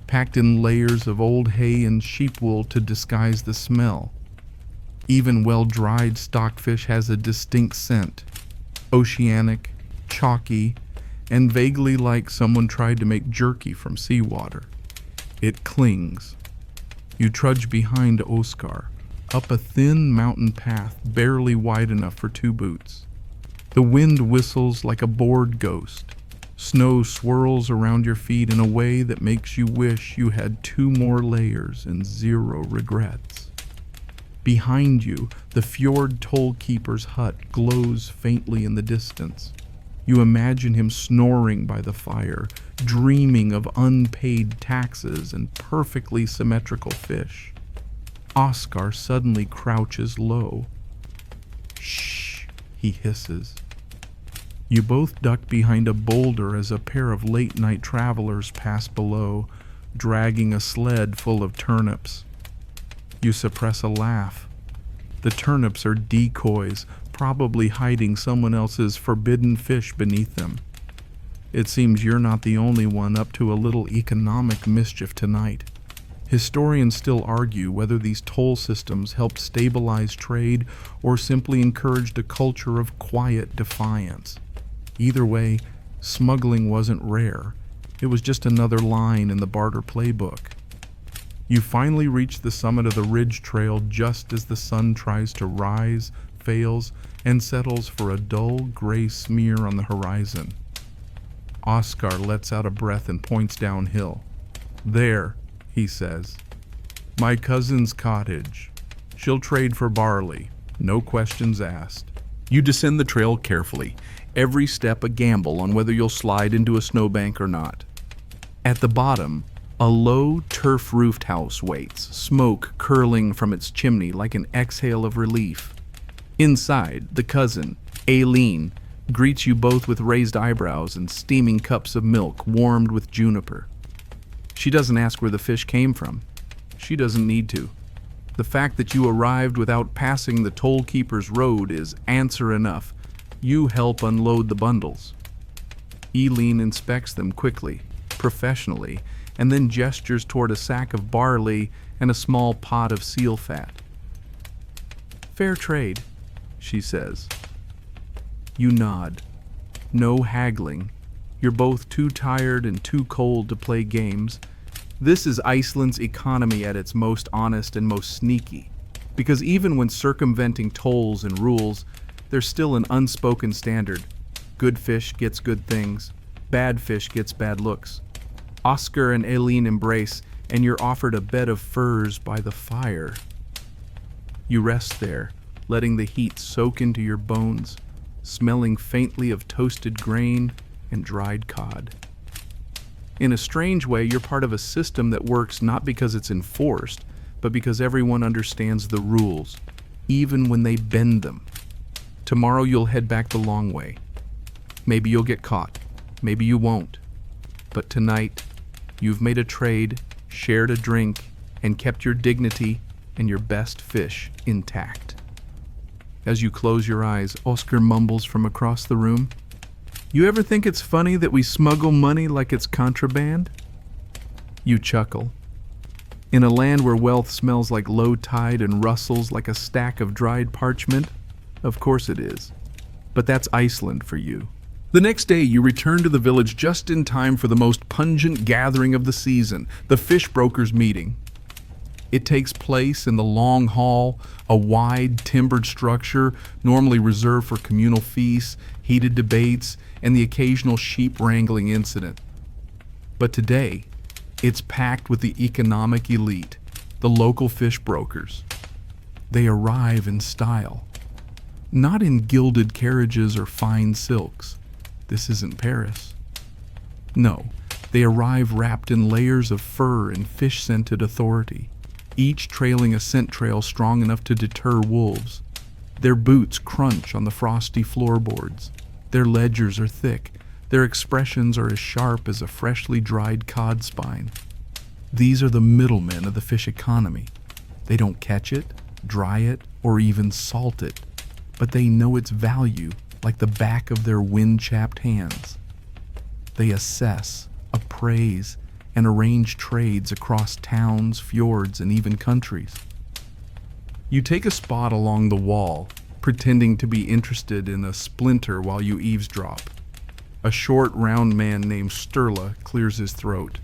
packed in layers of old hay and sheep wool to disguise the smell. Even well-dried stockfish has a distinct scent, oceanic, chalky, and vaguely like someone tried to make jerky from seawater. It clings. You trudge behind Oscar, up a thin mountain path barely wide enough for 2 boots. The wind whistles like a bored ghost. Snow swirls around your feet in a way that makes you wish you had 2 more layers and 0 regrets. Behind you, the fjord toll-keeper's hut glows faintly in the distance. You imagine him snoring by the fire, dreaming of unpaid taxes and perfectly symmetrical fish. Oscar suddenly crouches low. "Shh," he hisses. You both duck behind a boulder as a pair of late-night travelers pass below, dragging a sled full of turnips. You suppress a laugh. The turnips are decoys, probably hiding someone else's forbidden fish beneath them. It seems you're not the only one up to a little economic mischief tonight. Historians still argue whether these toll systems helped stabilize trade or simply encouraged a culture of quiet defiance. Either way, smuggling wasn't rare. It was just another line in the barter playbook. You finally reach the summit of the ridge trail just as the sun tries to rise, fails, and settles for a dull gray smear on the horizon. Oscar lets out a breath and points downhill. "There," he says. "My cousin's cottage. She'll trade for barley. No questions asked." You descend the trail carefully, every step a gamble on whether you'll slide into a snowbank or not. At the bottom, a low, turf-roofed house waits, smoke curling from its chimney like an exhale of relief. Inside, the cousin, Aileen, greets you both with raised eyebrows and steaming cups of milk warmed with juniper. She doesn't ask where the fish came from. She doesn't need to. The fact that you arrived without passing the toll-keeper's road is answer enough. You help unload the bundles. Aileen inspects them quickly, professionally, and then gestures toward a sack of barley and a small pot of seal fat. "Fair trade," she says. You nod. No haggling. You're both too tired and too cold to play games. This is Iceland's economy at its most honest and most sneaky, because even when circumventing tolls and rules, there's still an unspoken standard. Good fish gets good things. Bad fish gets bad looks. Oscar and Aileen embrace, and you're offered a bed of furs by the fire. You rest there, letting the heat soak into your bones, smelling faintly of toasted grain and dried cod. In a strange way, you're part of a system that works not because it's enforced, but because everyone understands the rules, even when they bend them. Tomorrow you'll head back the long way. Maybe you'll get caught. Maybe you won't. But tonight, you've made a trade, shared a drink, and kept your dignity and your best fish intact. As you close your eyes, Oscar mumbles from across the room, "You ever think it's funny that we smuggle money like it's contraband?" You chuckle. In a land where wealth smells like low tide and rustles like a stack of dried parchment, of course it is. But that's Iceland for you. The next day, you return to the village just in time for the most pungent gathering of the season, the fish brokers' meeting. It takes place in the long hall, a wide, timbered structure normally reserved for communal feasts, heated debates, and the occasional sheep wrangling incident. But today, it's packed with the economic elite, the local fish brokers. They arrive in style, not in gilded carriages or fine silks. This isn't Paris. No, they arrive wrapped in layers of fur and fish-scented authority, each trailing a scent trail strong enough to deter wolves. Their boots crunch on the frosty floorboards. Their ledgers are thick. Their expressions are as sharp as a freshly dried cod spine. These are the middlemen of the fish economy. They don't catch it, dry it, or even salt it, but they know its value like the back of their wind-chapped hands. They assess, appraise, and arrange trades across towns, fjords, and even countries. You take a spot along the wall, pretending to be interested in a splinter while you eavesdrop. A short, round man named Sturla clears his throat.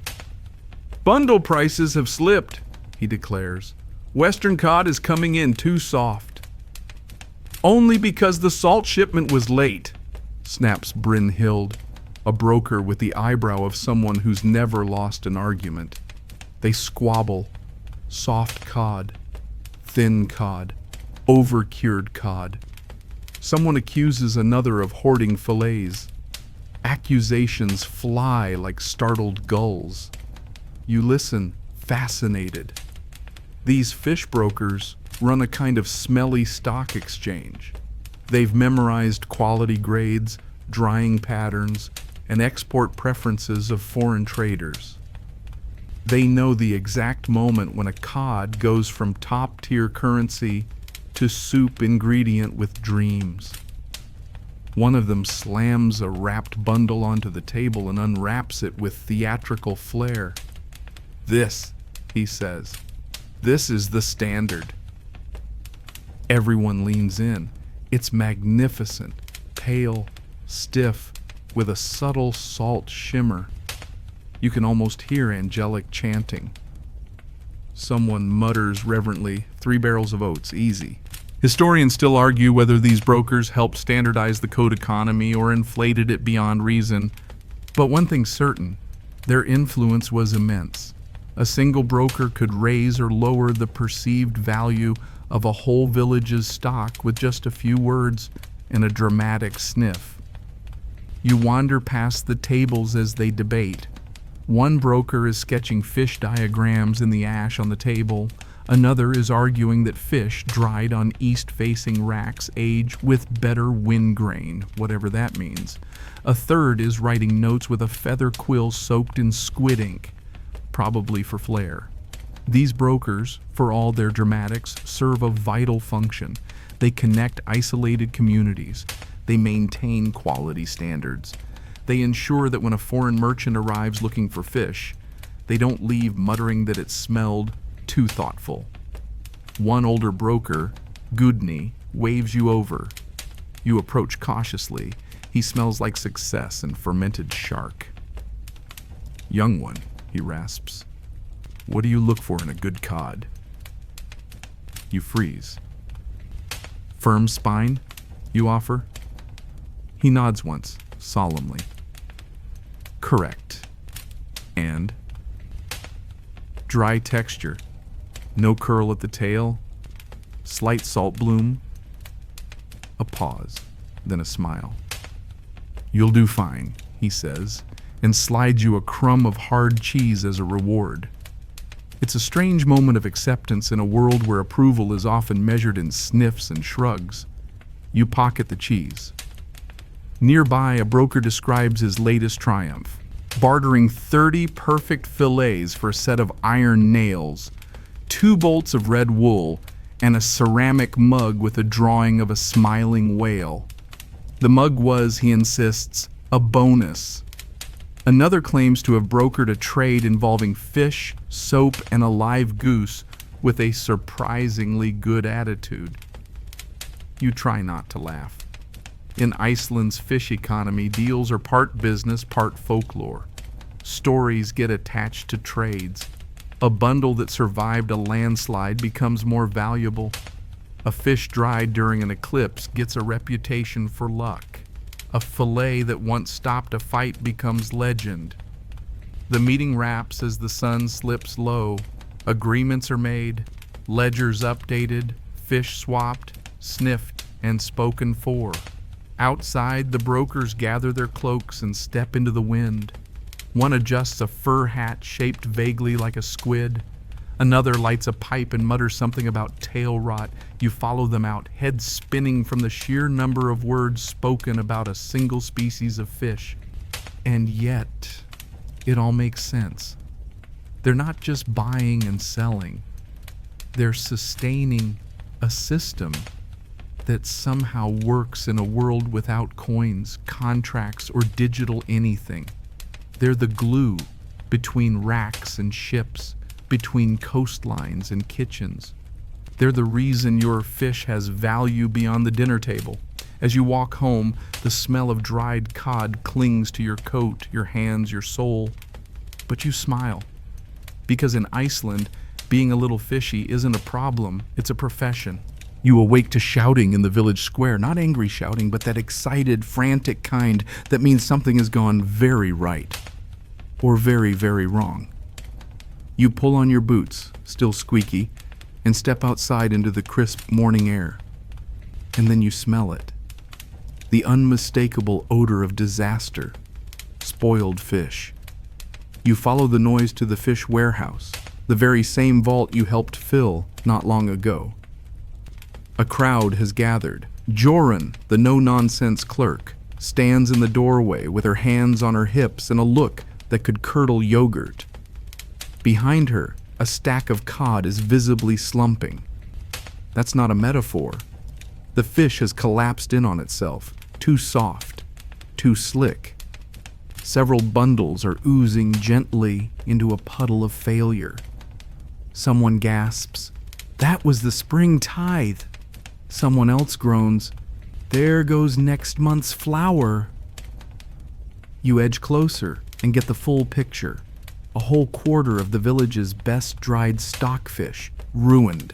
"Bundle prices have slipped," he declares. "Western cod is coming in too soft." "Only because the salt shipment was late," snaps Brynhild, a broker with the eyebrow of someone who's never lost an argument. They squabble. Soft cod, thin cod, over-cured cod. Someone accuses another of hoarding fillets. Accusations fly like startled gulls. You listen, fascinated. These fish brokers run a kind of smelly stock exchange. They've memorized quality grades, drying patterns, and export preferences of foreign traders. They know the exact moment when a cod goes from top-tier currency to soup ingredient with dreams. One of them slams a wrapped bundle onto the table and unwraps it with theatrical flair. "This," he says, "this is the standard." Everyone leans in. It's magnificent, pale, stiff, with a subtle salt shimmer. You can almost hear angelic chanting. Someone mutters reverently, "3 barrels of oats, easy." Historians still argue whether these brokers helped standardize the code economy or inflated it beyond reason. But one thing's certain, their influence was immense. A single broker could raise or lower the perceived value of a whole village's stock with just a few words and a dramatic sniff. You wander past the tables as they debate. One broker is sketching fish diagrams in the ash on the table. Another is arguing that fish dried on east-facing racks age with better wind grain, whatever that means. A third is writing notes with a feather quill soaked in squid ink, probably for flair. These brokers, for all their dramatics, serve a vital function. They connect isolated communities. They maintain quality standards. They ensure that when a foreign merchant arrives looking for fish, they don't leave muttering that it smelled too thoughtful. One older broker, Gudni, waves you over. You approach cautiously. He smells like success and fermented shark. "Young one," he rasps. "What do you look for in a good cod?" You freeze. "Firm spine?" you offer. He nods once, solemnly. "Correct. And?" "Dry texture. No curl at the tail. Slight salt bloom." A pause, then a smile. "You'll do fine," he says, and slides you a crumb of hard cheese as a reward. It's a strange moment of acceptance in a world where approval is often measured in sniffs and shrugs. You pocket the cheese. Nearby, a broker describes his latest triumph, bartering 30 perfect fillets for a set of iron nails, 2 bolts of red wool, and a ceramic mug with a drawing of a smiling whale. The mug was, he insists, a bonus. Another claims to have brokered a trade involving fish, soap, and a live goose with a surprisingly good attitude. You try not to laugh. In Iceland's fish economy, deals are part business, part folklore. Stories get attached to trades. A bundle that survived a landslide becomes more valuable. A fish dried during an eclipse gets a reputation for luck. A fillet that once stopped a fight becomes legend. The meeting wraps as the sun slips low. Agreements are made, ledgers updated, fish swapped, sniffed, and spoken for. Outside, the brokers gather their cloaks and step into the wind. One adjusts a fur hat shaped vaguely like a squid. Another lights a pipe and mutters something about tail rot. You follow them out, head spinning from the sheer number of words spoken about a single species of fish. And yet, it all makes sense. They're not just buying and selling. They're sustaining a system that somehow works in a world without coins, contracts, or digital anything. They're the glue between racks and ships, between coastlines and kitchens. They're the reason your fish has value beyond the dinner table. As you walk home, the smell of dried cod clings to your coat, your hands, your soul. But you smile. Because in Iceland, being a little fishy isn't a problem, it's a profession. You awake to shouting in the village square, not angry shouting, but that excited, frantic kind that means something has gone very right. Or very, very wrong. You pull on your boots, still squeaky, and step outside into the crisp morning air. And then you smell it. The unmistakable odor of disaster. Spoiled fish. You follow the noise to the fish warehouse, the very same vault you helped fill not long ago. A crowd has gathered. Joran, the no-nonsense clerk, stands in the doorway with her hands on her hips and a look that could curdle yogurt. Behind her, a stack of cod is visibly slumping. That's not a metaphor. The fish has collapsed in on itself, too soft, too slick. Several bundles are oozing gently into a puddle of failure. Someone gasps, "That was the spring tithe." Someone else groans, "There goes next month's flour." You edge closer and get the full picture. A whole quarter of the village's best dried stockfish, ruined.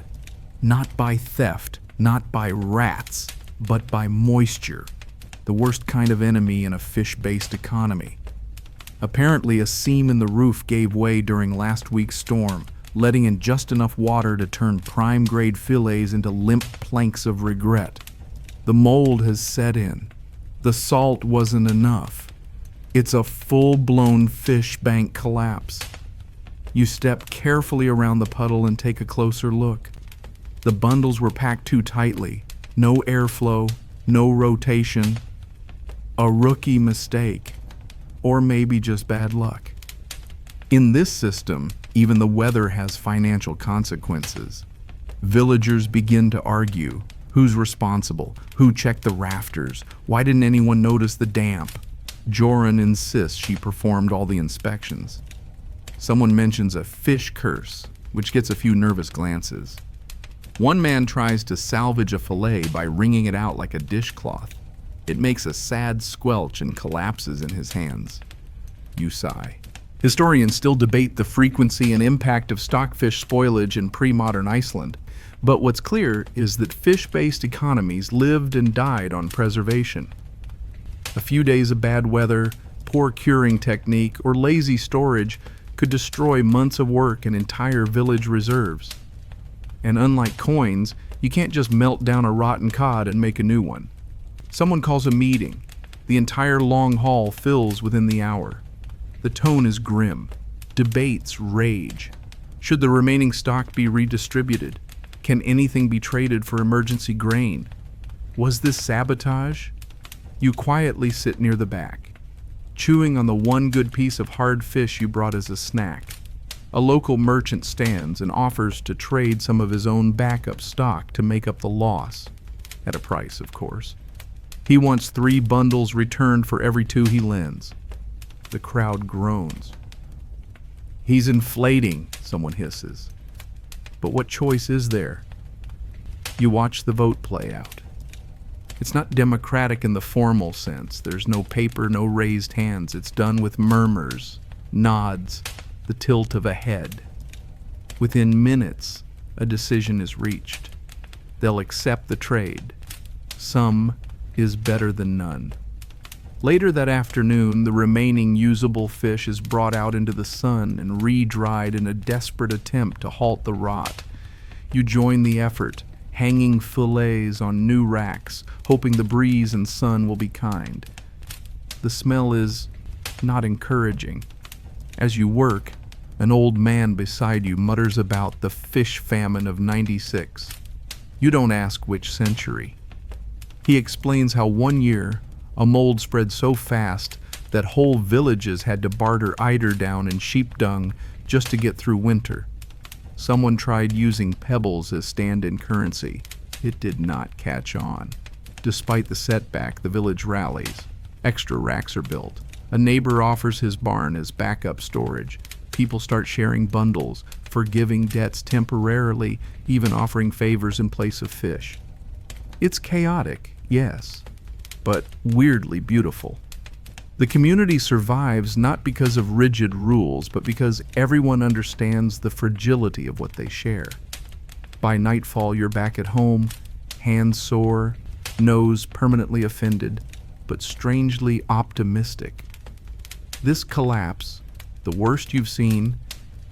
Not by theft, not by rats, but by moisture. The worst kind of enemy in a fish-based economy. Apparently, a seam in the roof gave way during last week's storm, letting in just enough water to turn prime-grade fillets into limp planks of regret. The mold has set in. The salt wasn't enough. It's a full-blown fish bank collapse. You step carefully around the puddle and take a closer look. The bundles were packed too tightly. No airflow, no rotation. A rookie mistake. Or maybe just bad luck. In this system, even the weather has financial consequences. Villagers begin to argue. Who's responsible? Who checked the rafters? Why didn't anyone notice the damp? Joran insists she performed all the inspections. Someone mentions a fish curse, which gets a few nervous glances. One man tries to salvage a fillet by wringing it out like a dishcloth. It makes a sad squelch and collapses in his hands. You sigh. Historians still debate the frequency and impact of stockfish spoilage in pre-modern Iceland, but what's clear is that fish-based economies lived and died on preservation. A few days of bad weather, poor curing technique, or lazy storage could destroy months of work and entire village reserves. And unlike coins, you can't just melt down a rotten cod and make a new one. Someone calls a meeting. The entire long hall fills within the hour. The tone is grim. Debates rage. Should the remaining stock be redistributed? Can anything be traded for emergency grain? Was this sabotage? You quietly sit near the back, chewing on the one good piece of hard fish you brought as a snack. A local merchant stands and offers to trade some of his own backup stock to make up the loss. At a price, of course. He wants 3 bundles returned for every 2 he lends. The crowd groans. "He's inflating," someone hisses. But what choice is there? You watch the vote play out. It's not democratic in the formal sense. There's no paper, no raised hands. It's done with murmurs, nods, the tilt of a head. Within minutes, a decision is reached. They'll accept the trade. Some is better than none. Later that afternoon, the remaining usable fish is brought out into the sun and re-dried in a desperate attempt to halt the rot. You join the effort, hanging fillets on new racks, hoping the breeze and sun will be kind. The smell is not encouraging. As you work, an old man beside you mutters about the fish famine of '96. You don't ask which century. He explains how one year, a mold spread so fast that whole villages had to barter eiderdown and sheep dung just to get through winter. Someone tried using pebbles as stand-in currency. It did not catch on. Despite the setback, the village rallies. Extra racks are built. A neighbor offers his barn as backup storage. People start sharing bundles. forgiving debts temporarily, even offering favors in place of fish. It's chaotic, yes, but weirdly beautiful. The community survives not because of rigid rules, but because everyone understands the fragility of what they share. By nightfall, you're back at home, hands sore, nose permanently offended, but strangely optimistic. This collapse, the worst you've seen,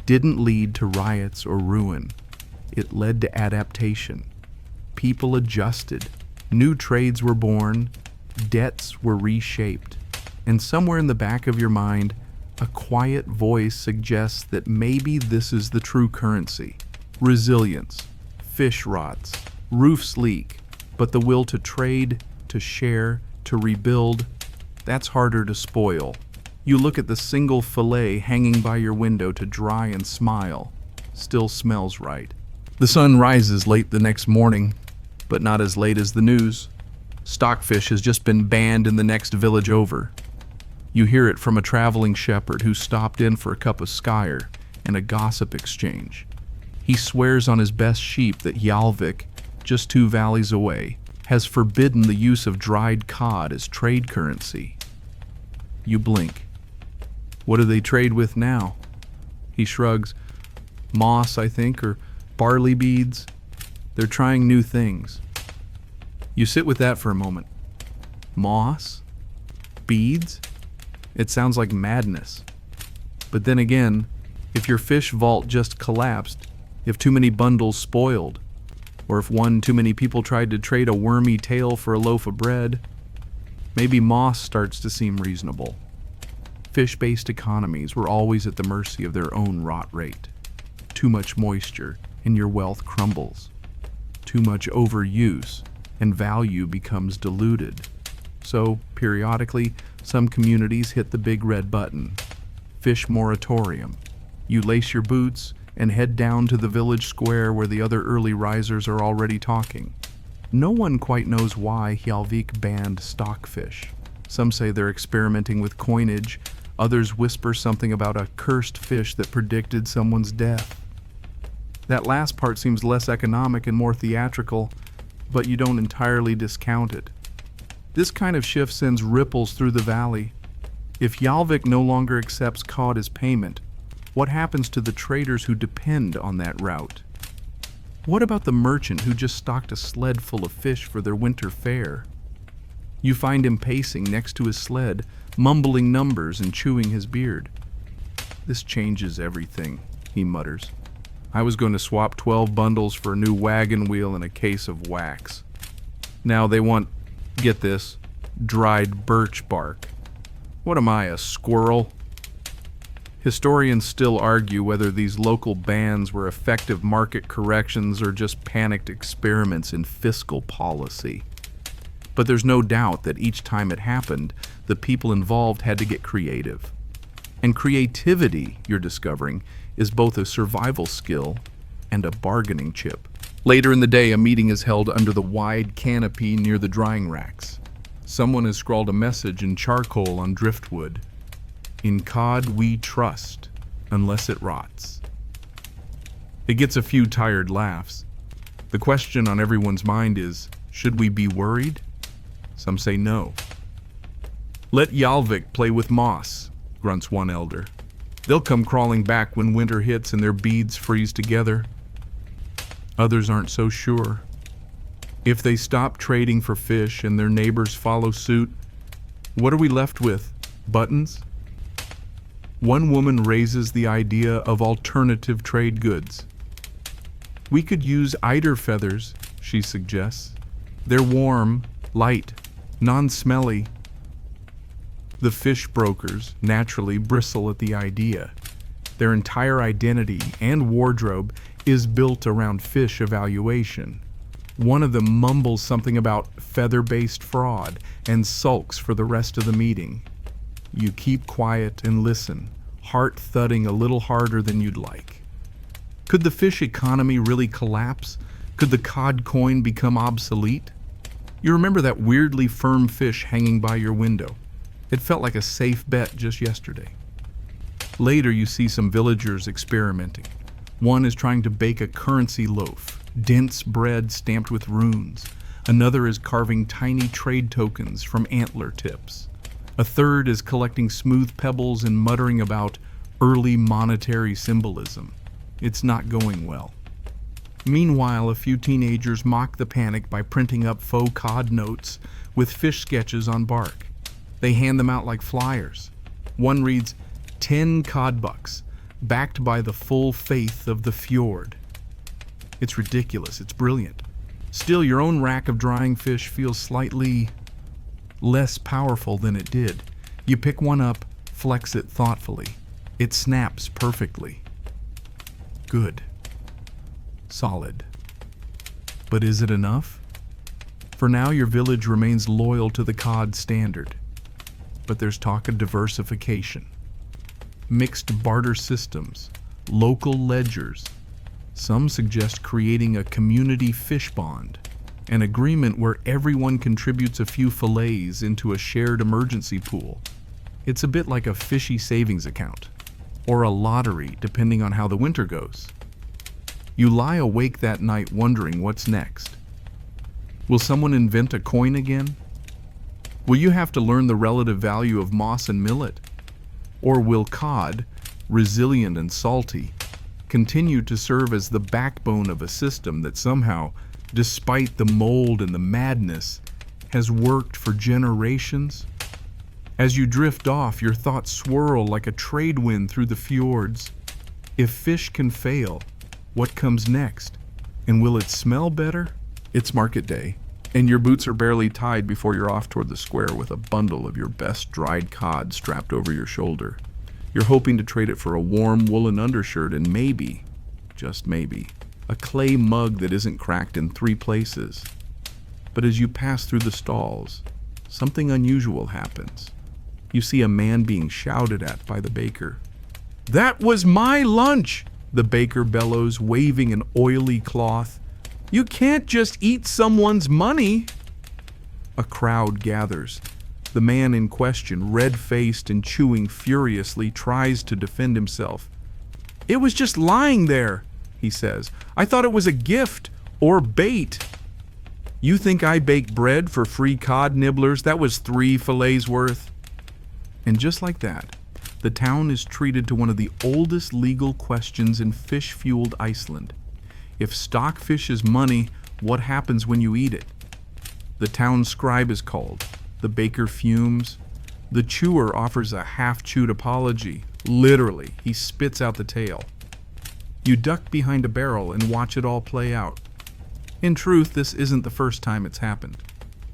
didn't lead to riots or ruin. It led to adaptation. People adjusted, new trades were born, debts were reshaped. And somewhere in the back of your mind, a quiet voice suggests that maybe this is the true currency. Resilience, fish rots, roofs leak, but the will to trade, to share, to rebuild, that's harder to spoil. You look at the single fillet hanging by your window to dry and smile. Still smells right. The sun rises late the next morning, but not as late as the news. Stockfish has just been banned in the next village over. You hear it from a traveling shepherd who stopped in for a cup of skyr and a gossip exchange. He swears on his best sheep that Hjalvik, just 2 valleys away, has forbidden the use of dried cod as trade currency. You blink. What do they trade with now? He shrugs. Moss, I think, or barley beads. They're trying new things. You sit with that for a moment. Moss? Beads? It sounds like madness. But then again, if your fish vault just collapsed, if too many bundles spoiled, or if too many people tried to trade a wormy tail for a loaf of bread, maybe moss starts to seem reasonable. Fish-based economies were always at the mercy of their own rot rate. Too much moisture, and your wealth crumbles. Too much overuse, and value becomes diluted. So, periodically, some communities hit the big red button. Fish moratorium. You lace your boots and head down to the village square where the other early risers are already talking. No one quite knows why Hjalvik banned stockfish. Some say they're experimenting with coinage, others whisper something about a cursed fish that predicted someone's death. That last part seems less economic and more theatrical, but you don't entirely discount it. This kind of shift sends ripples through the valley. If Hjalvik no longer accepts cod as payment, what happens to the traders who depend on that route? What about the merchant who just stocked a sled full of fish for their winter fare? You find him pacing next to his sled, mumbling numbers and chewing his beard. This changes everything, he mutters. I was going to swap 12 bundles for a new wagon wheel and a case of wax. Now they want, get this, dried birch bark. What am I, a squirrel? Historians still argue whether these local bans were effective market corrections or just panicked experiments in fiscal policy. But there's no doubt that each time it happened, the people involved had to get creative. And creativity, you're discovering, is both a survival skill and a bargaining chip. Later in the day, a meeting is held under the wide canopy near the drying racks. Someone has scrawled a message in charcoal on driftwood. In cod we trust, unless it rots. It gets a few tired laughs. The question on everyone's mind is, should we be worried? Some say no. Let Hjalvik play with moss, grunts one elder. They'll come crawling back when winter hits and their beads freeze together. Others aren't so sure. If they stop trading for fish and their neighbors follow suit, what are we left with? Buttons? One woman raises the idea of alternative trade goods. We could use eider feathers, she suggests. They're warm, light, non-smelly. The fish brokers naturally bristle at the idea. Their entire identity and wardrobe is built around fish evaluation. One of them mumbles something about feather-based fraud and sulks for the rest of the meeting. You keep quiet and listen, heart thudding a little harder than you'd like. Could the fish economy really collapse? Could the cod coin become obsolete? You remember that weirdly firm fish hanging by your window. It felt like a safe bet just yesterday. Later you see some villagers experimenting. One is trying to bake a currency loaf, dense bread stamped with runes. Another is carving tiny trade tokens from antler tips. A third is collecting smooth pebbles and muttering about early monetary symbolism. It's not going well. Meanwhile, a few teenagers mock the panic by printing up faux cod notes with fish sketches on bark. They hand them out like flyers. One reads, 10 cod bucks, backed by the full faith of the fjord. It's ridiculous, it's brilliant. Still, your own rack of drying fish feels slightly less powerful than it did. You pick one up, flex it thoughtfully. It snaps perfectly. Good. Solid. But is it enough? For now, your village remains loyal to the cod standard. But there's talk of diversification. Mixed barter systems, local ledgers. Some suggest creating a community fish bond, an agreement where everyone contributes a few fillets into a shared emergency pool. It's a bit like a fishy savings account, or a lottery depending on how the winter goes. You lie awake that night wondering what's next. Will someone invent a coin again? Will you have to learn the relative value of moss and millet? Or will cod, resilient and salty, continue to serve as the backbone of a system that somehow, despite the mold and the madness, has worked for generations? As you drift off, your thoughts swirl like a trade wind through the fjords. If fish can fail, what comes next? And will it smell better? It's market day, and your boots are barely tied before you're off toward the square with a bundle of your best dried cod strapped over your shoulder. You're hoping to trade it for a warm woolen undershirt and maybe, just maybe, a clay mug that isn't cracked in 3 places. But as you pass through the stalls, something unusual happens. You see a man being shouted at by the baker. "That was my lunch!" the baker bellows, waving an oily cloth. "You can't just eat someone's money!" A crowd gathers. The man in question, red-faced and chewing furiously, tries to defend himself. "It was just lying there," he says. "I thought it was a gift or bait." "You think I bake bread for free cod nibblers? That was 3 fillets worth." And just like that, the town is treated to one of the oldest legal questions in fish-fueled Iceland. If stockfish is money, what happens when you eat it? The town scribe is called. The baker fumes. The chewer offers a half-chewed apology. Literally, he spits out the tail. You duck behind a barrel and watch it all play out. In truth, this isn't the first time it's happened.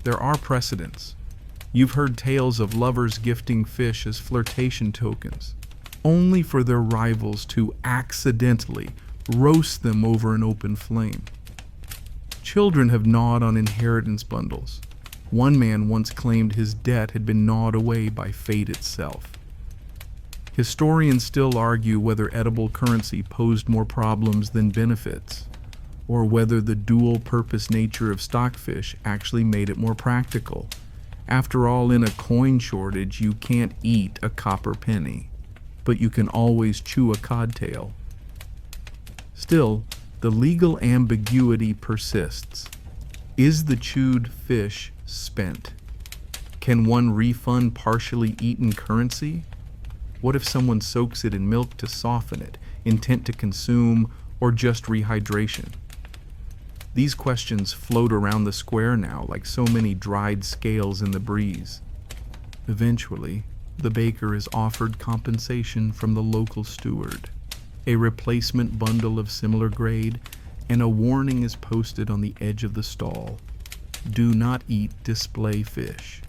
There are precedents. You've heard tales of lovers gifting fish as flirtation tokens, only for their rivals to accidentally roast them over an open flame. Children have gnawed on inheritance bundles. One man once claimed his debt had been gnawed away by fate itself. Historians still argue whether edible currency posed more problems than benefits, or whether the dual-purpose nature of stockfish actually made it more practical. After all, in a coin shortage, you can't eat a copper penny, but you can always chew a codtail. Still, the legal ambiguity persists. Is the chewed fish spent? Can one refund partially eaten currency? What if someone soaks it in milk to soften it, intent to consume, or just rehydration? These questions float around the square now like so many dried scales in the breeze. Eventually, the baker is offered compensation from the local steward, a replacement bundle of similar grade, and a warning is posted on the edge of the stall. Do not eat display fish.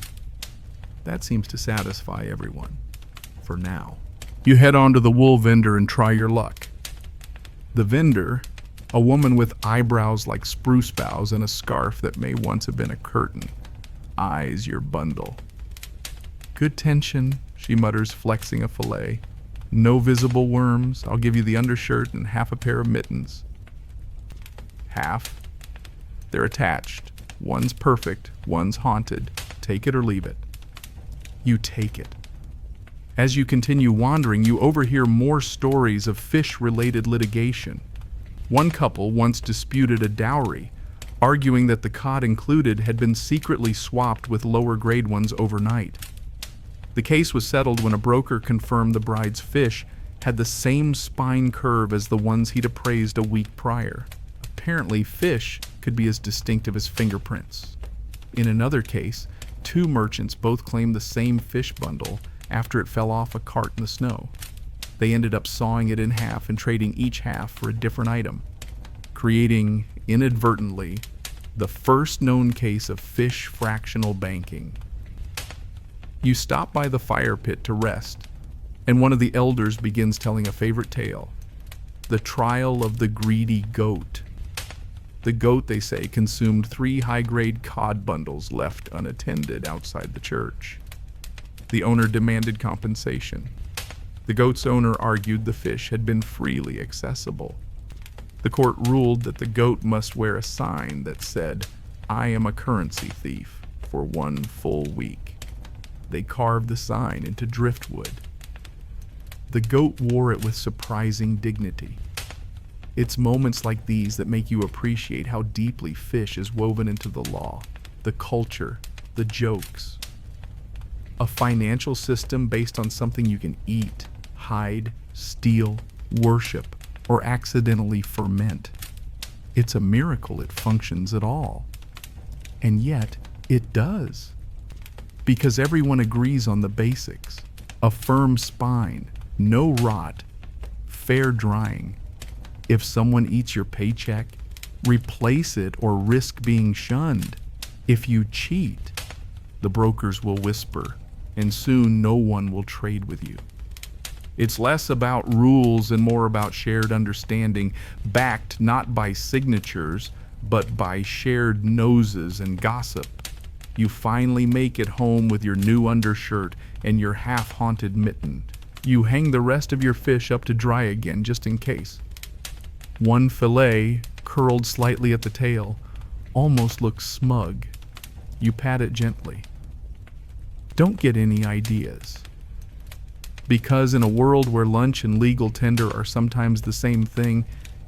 That seems to satisfy everyone, for now. You head on to the wool vendor and try your luck. The vendor, a woman with eyebrows like spruce boughs and a scarf that may once have been a curtain, eyes your bundle. "Good tension," she mutters, flexing a fillet. "No visible worms. I'll give you the undershirt and half a pair of mittens." Half? They're attached. One's perfect, one's haunted. Take it or leave it. You take it. As you continue wandering, you overhear more stories of fish-related litigation. One couple once disputed a dowry, arguing that the cod included had been secretly swapped with lower-grade ones overnight. The case was settled when a broker confirmed the bride's fish had the same spine curve as the ones he'd appraised a week prior. Apparently, fish could be as distinctive as fingerprints. In another case, two merchants both claimed the same fish bundle after it fell off a cart in the snow. They ended up sawing it in half and trading each half for a different item, creating, inadvertently, the first known case of fish fractional banking. You stop by the fire pit to rest, and one of the elders begins telling a favorite tale, the trial of the greedy goat. The goat, they say, consumed 3 high-grade cod bundles left unattended outside the church. The owner demanded compensation. The goat's owner argued the fish had been freely accessible. The court ruled that the goat must wear a sign that said, "I am a currency thief," for 1 full week. They carved the sign into driftwood. The goat wore it with surprising dignity. It's moments like these that make you appreciate how deeply fish is woven into the law, the culture, the jokes. A financial system based on something you can eat, hide, steal, worship, or accidentally ferment. It's a miracle it functions at all. And yet, it does. Because everyone agrees on the basics. A firm spine, no rot, fair drying. If someone eats your paycheck, replace it or risk being shunned. If you cheat, the brokers will whisper, and soon no one will trade with you. It's less about rules and more about shared understanding, backed not by signatures, but by shared noses and gossip. You finally make it home with your new undershirt and your half-haunted mitten. You hang the rest of your fish up to dry again, just in case. One fillet, curled slightly at the tail, almost looks smug. You pat it gently. Don't get any ideas. Because in a world where lunch and legal tender are sometimes the same thing,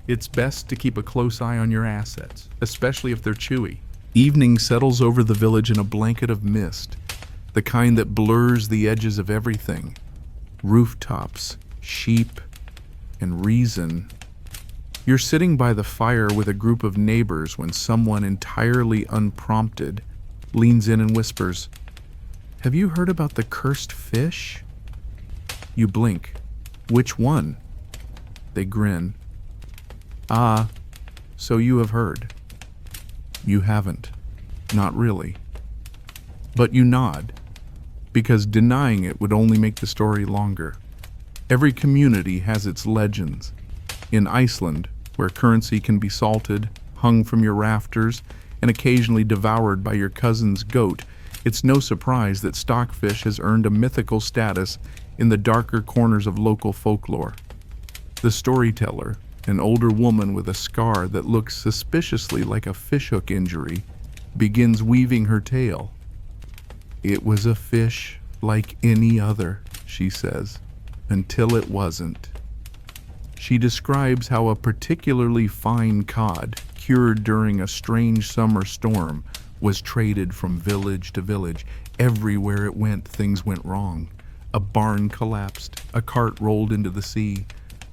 it's best to keep a close eye on your assets, especially if they're chewy. Evening settles over the village in a blanket of mist, the kind that blurs the edges of everything. Rooftops, sheep, and reason. You're sitting by the fire with a group of neighbors when someone entirely unprompted leans in and whispers, "Have you heard about the cursed fish?" You blink. "Which one?" They grin. "Ah, so you have heard." You haven't. Not really. But you nod, because denying it would only make the story longer. Every community has its legends. In Iceland, where currency can be salted, hung from your rafters, and occasionally devoured by your cousin's goat, it's no surprise that stockfish has earned a mythical status in the darker corners of local folklore. The storyteller, an older woman with a scar that looks suspiciously like a fishhook injury, begins weaving her tale. "It was a fish like any other," she says, "until it wasn't." She describes how a particularly fine cod, cured during a strange summer storm, was traded from village to village. Everywhere it went, things went wrong. A barn collapsed, a cart rolled into the sea,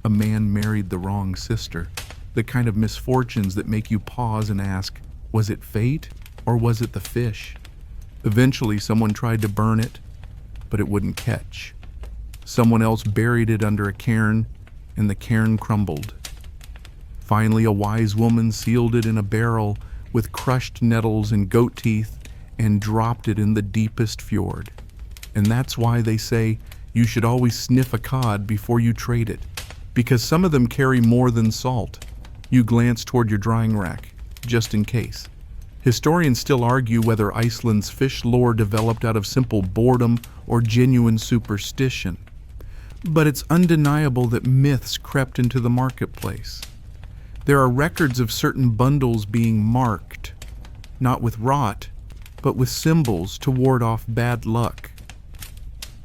a man married the wrong sister. The kind of misfortunes that make you pause and ask, was it fate or was it the fish? Eventually, someone tried to burn it, but it wouldn't catch. Someone else buried it under a cairn, and the cairn crumbled. Finally, a wise woman sealed it in a barrel with crushed nettles and goat teeth and dropped it in the deepest fjord. And that's why they say you should always sniff a cod before you trade it, because some of them carry more than salt. You glance toward your drying rack, just in case. Historians still argue whether Iceland's fish lore developed out of simple boredom or genuine superstition. But it's undeniable that myths crept into the marketplace. There are records of certain bundles being marked, not with rot, but with symbols to ward off bad luck.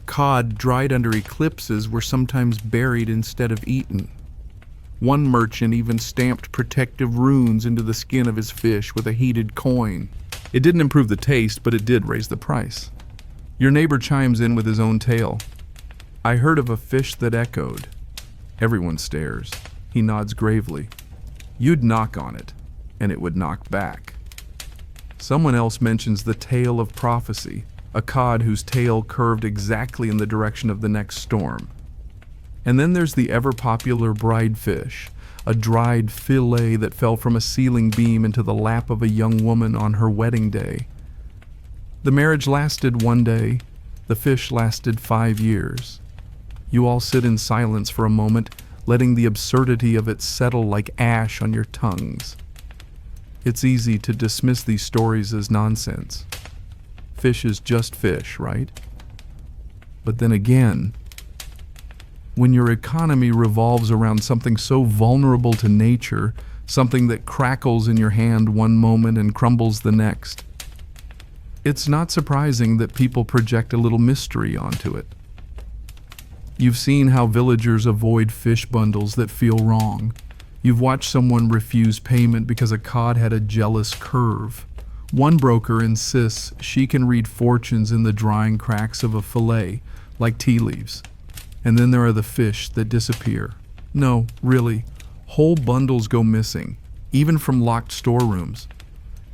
Cod dried under eclipses were sometimes buried instead of eaten. One merchant even stamped protective runes into the skin of his fish with a heated coin. It didn't improve the taste, but it did raise the price. Your neighbor chimes in with his own tale. I heard of a fish that echoed. Everyone stares. He nods gravely. You'd knock on it, and it would knock back. Someone else mentions the tale of prophecy, a cod whose tail curved exactly in the direction of the next storm. And then there's the ever-popular bridefish, a dried fillet that fell from a ceiling beam into the lap of a young woman on her wedding day. The marriage lasted 1 day, the fish lasted 5 years. You all sit in silence for a moment, letting the absurdity of it settle like ash on your tongues. It's easy to dismiss these stories as nonsense. Fish is just fish, right? But then again, when your economy revolves around something so vulnerable to nature, something that crackles in your hand one moment and crumbles the next, it's not surprising that people project a little mystery onto it. You've seen how villagers avoid fish bundles that feel wrong. You've watched someone refuse payment because a cod had a jealous curve. One broker insists she can read fortunes in the drying cracks of a fillet, like tea leaves. And then there are the fish that disappear. No, really, whole bundles go missing, even from locked storerooms.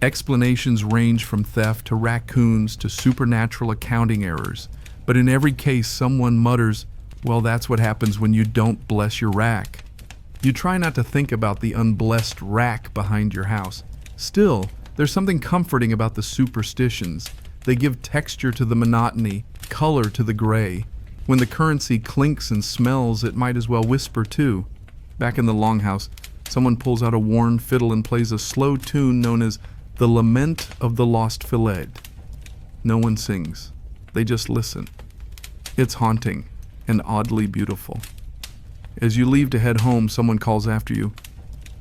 Explanations range from theft to raccoons to supernatural accounting errors. But in every case, someone mutters, well, that's what happens when you don't bless your rack. You try not to think about the unblessed rack behind your house. Still, there's something comforting about the superstitions. They give texture to the monotony, color to the gray. When the currency clinks and smells, it might as well whisper too. Back in the longhouse, someone pulls out a worn fiddle and plays a slow tune known as The Lament of the Lost Fillet. No one sings. They just listen. It's haunting and oddly beautiful. As you leave to head home, someone calls after you.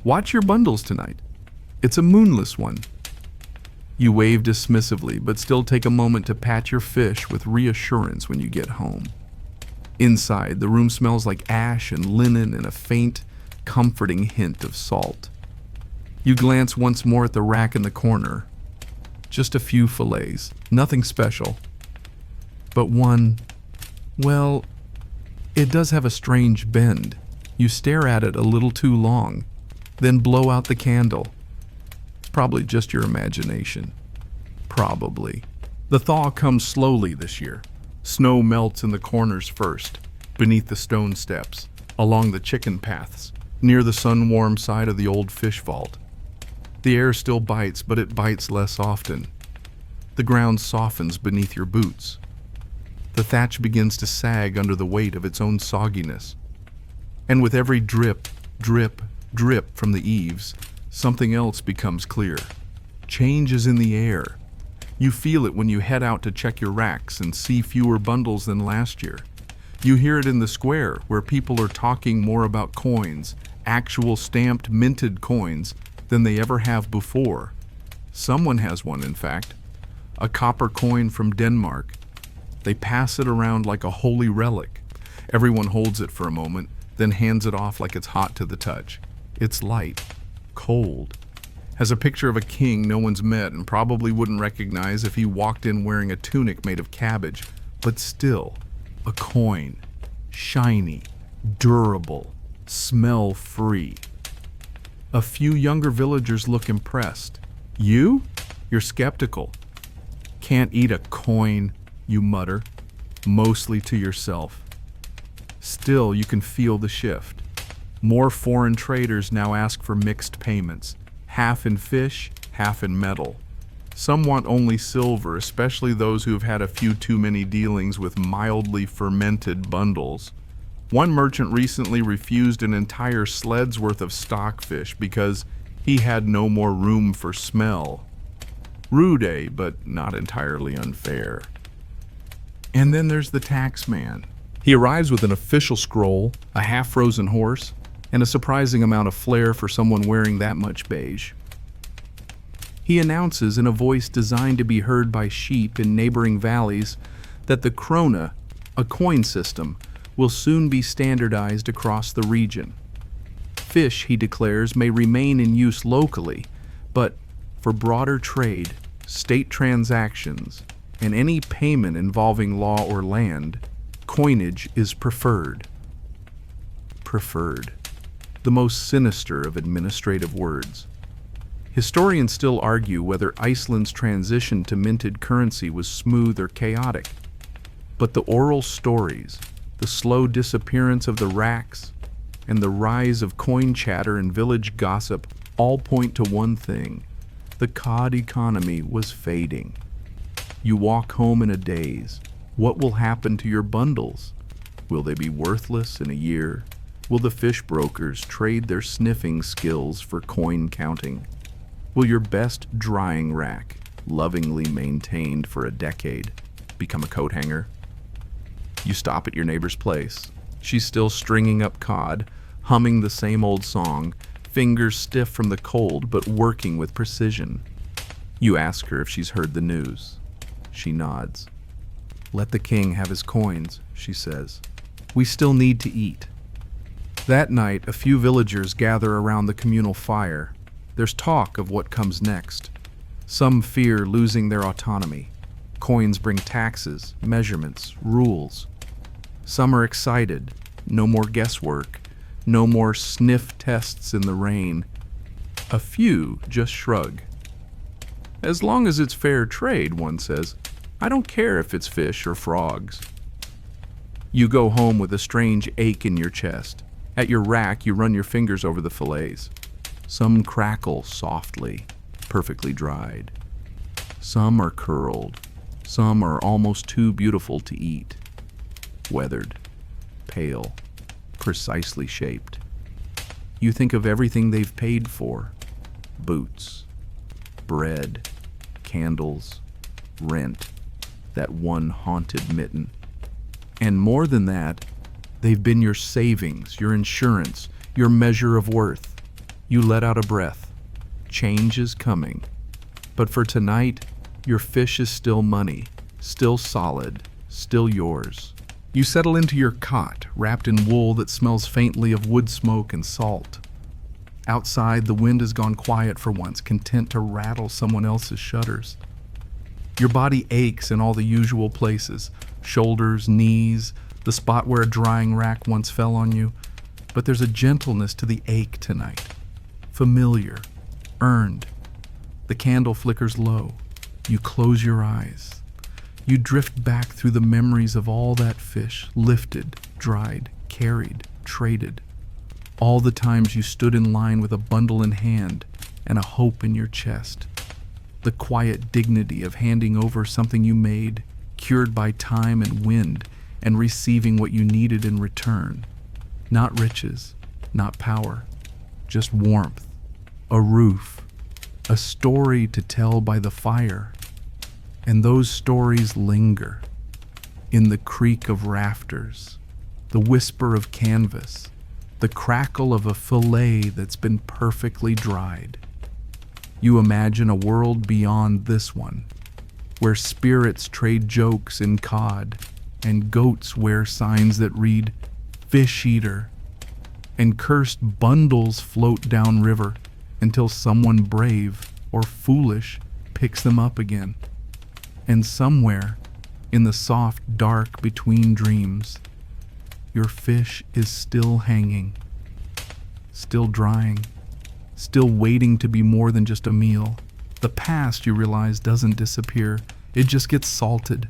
Watch your bundles tonight. It's a moonless one. You wave dismissively, but still take a moment to pat your fish with reassurance when you get home. Inside, the room smells like ash and linen and a faint, comforting hint of salt. You glance once more at the rack in the corner. Just a few fillets, nothing special. But one, well, it does have a strange bend. You stare at it a little too long, then blow out the candle. It's probably just your imagination. Probably. The thaw comes slowly this year. Snow melts in the corners first, beneath the stone steps, along the chicken paths, near the sun-warm side of the old fish vault. The air still bites, but it bites less often. The ground softens beneath your boots. The thatch begins to sag under the weight of its own sogginess. And with every drip, drip, drip from the eaves, something else becomes clear. Change is in the air. You feel it when you head out to check your racks and see fewer bundles than last year. You hear it in the square, where people are talking more about coins, actual stamped, minted coins, than they ever have before. Someone has one, in fact. A copper coin from Denmark. They pass it around like a holy relic. Everyone holds it for a moment, then hands it off like it's hot to the touch. It's light, cold. Has a picture of a king no one's met and probably wouldn't recognize if he walked in wearing a tunic made of cabbage. But still, a coin. Shiny, durable, smell-free. A few younger villagers look impressed. You? You're skeptical. Can't eat a coin, you mutter, mostly to yourself. Still, you can feel the shift. More foreign traders now ask for mixed payments, half in fish, half in metal. Some want only silver, especially those who have had a few too many dealings with mildly fermented bundles. One merchant recently refused an entire sled's worth of stockfish because he had no more room for smell. Rude, but not entirely unfair. And then there's the tax man. He arrives with an official scroll, a half-frozen horse, and a surprising amount of flair for someone wearing that much beige. He announces in a voice designed to be heard by sheep in neighboring valleys that the krona, a coin system, will soon be standardized across the region. fish, he declares, may remain in use locally, but for broader trade, state transactions, and any payment involving law or land, coinage is preferred. Preferred. The most sinister of administrative words. Historians still argue whether Iceland's transition to minted currency was smooth or chaotic, but the oral stories, the slow disappearance of the racks, and the rise of coin chatter and village gossip all point to one thing: the cod economy was fading. You walk home in a daze. What will happen to your bundles? Will they be worthless in a year? Will the fish brokers trade their sniffing skills for coin counting? Will your best drying rack, lovingly maintained for a decade, become a coat hanger? You stop at your neighbor's place. She's still stringing up cod, humming the same old song, fingers stiff from the cold but working with precision. You ask her if she's heard the news. She nods. "Let the king have his coins," she says. "We still need to eat." That night, a few villagers gather around the communal fire. There's talk of what comes next. Some fear losing their autonomy. Coins bring taxes, measurements, rules. Some are excited. No more guesswork. No more sniff tests in the rain. A few just shrug. "As long as it's fair trade," one says. "I don't care if it's fish or frogs." You go home with a strange ache in your chest. At your rack, you run your fingers over the fillets. Some crackle softly, perfectly dried. Some are curled. Some are almost too beautiful to eat. Weathered, pale, precisely shaped. You think of everything they've paid for: boots, bread, candles, rent, that one haunted mitten. And more than that, they've been your savings, your insurance, your measure of worth. You let out a breath. Change is coming. But for tonight, your fish is still money, still solid, still yours. You settle into your cot, wrapped in wool that smells faintly of wood smoke and salt. Outside, the wind has gone quiet for once, content to rattle someone else's shutters. Your body aches in all the usual places: shoulders, knees, the spot where a drying rack once fell on you. But there's a gentleness to the ache tonight. Familiar, earned. The candle flickers low. You close your eyes. You drift back through the memories of all that fish, lifted, dried, carried, traded. All the times you stood in line with a bundle in hand and a hope in your chest. The quiet dignity of handing over something you made, cured by time and wind, and receiving what you needed in return. Not riches, not power, just warmth, a roof, a story to tell by the fire. And those stories linger in the creak of rafters, the whisper of canvas, the crackle of a fillet that's been perfectly dried. You imagine a world beyond this one, where spirits trade jokes in cod, and goats wear signs that read "Fish Eater," and cursed bundles float down river until someone brave or foolish picks them up again. And somewhere, in the soft dark between dreams, your fish is still hanging, still drying, still waiting to be more than just a meal. The past, you realize, doesn't disappear. It just gets salted,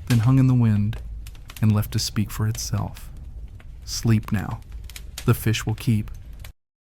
then hung in the wind, and left to speak for itself. Sleep now. The fish will keep.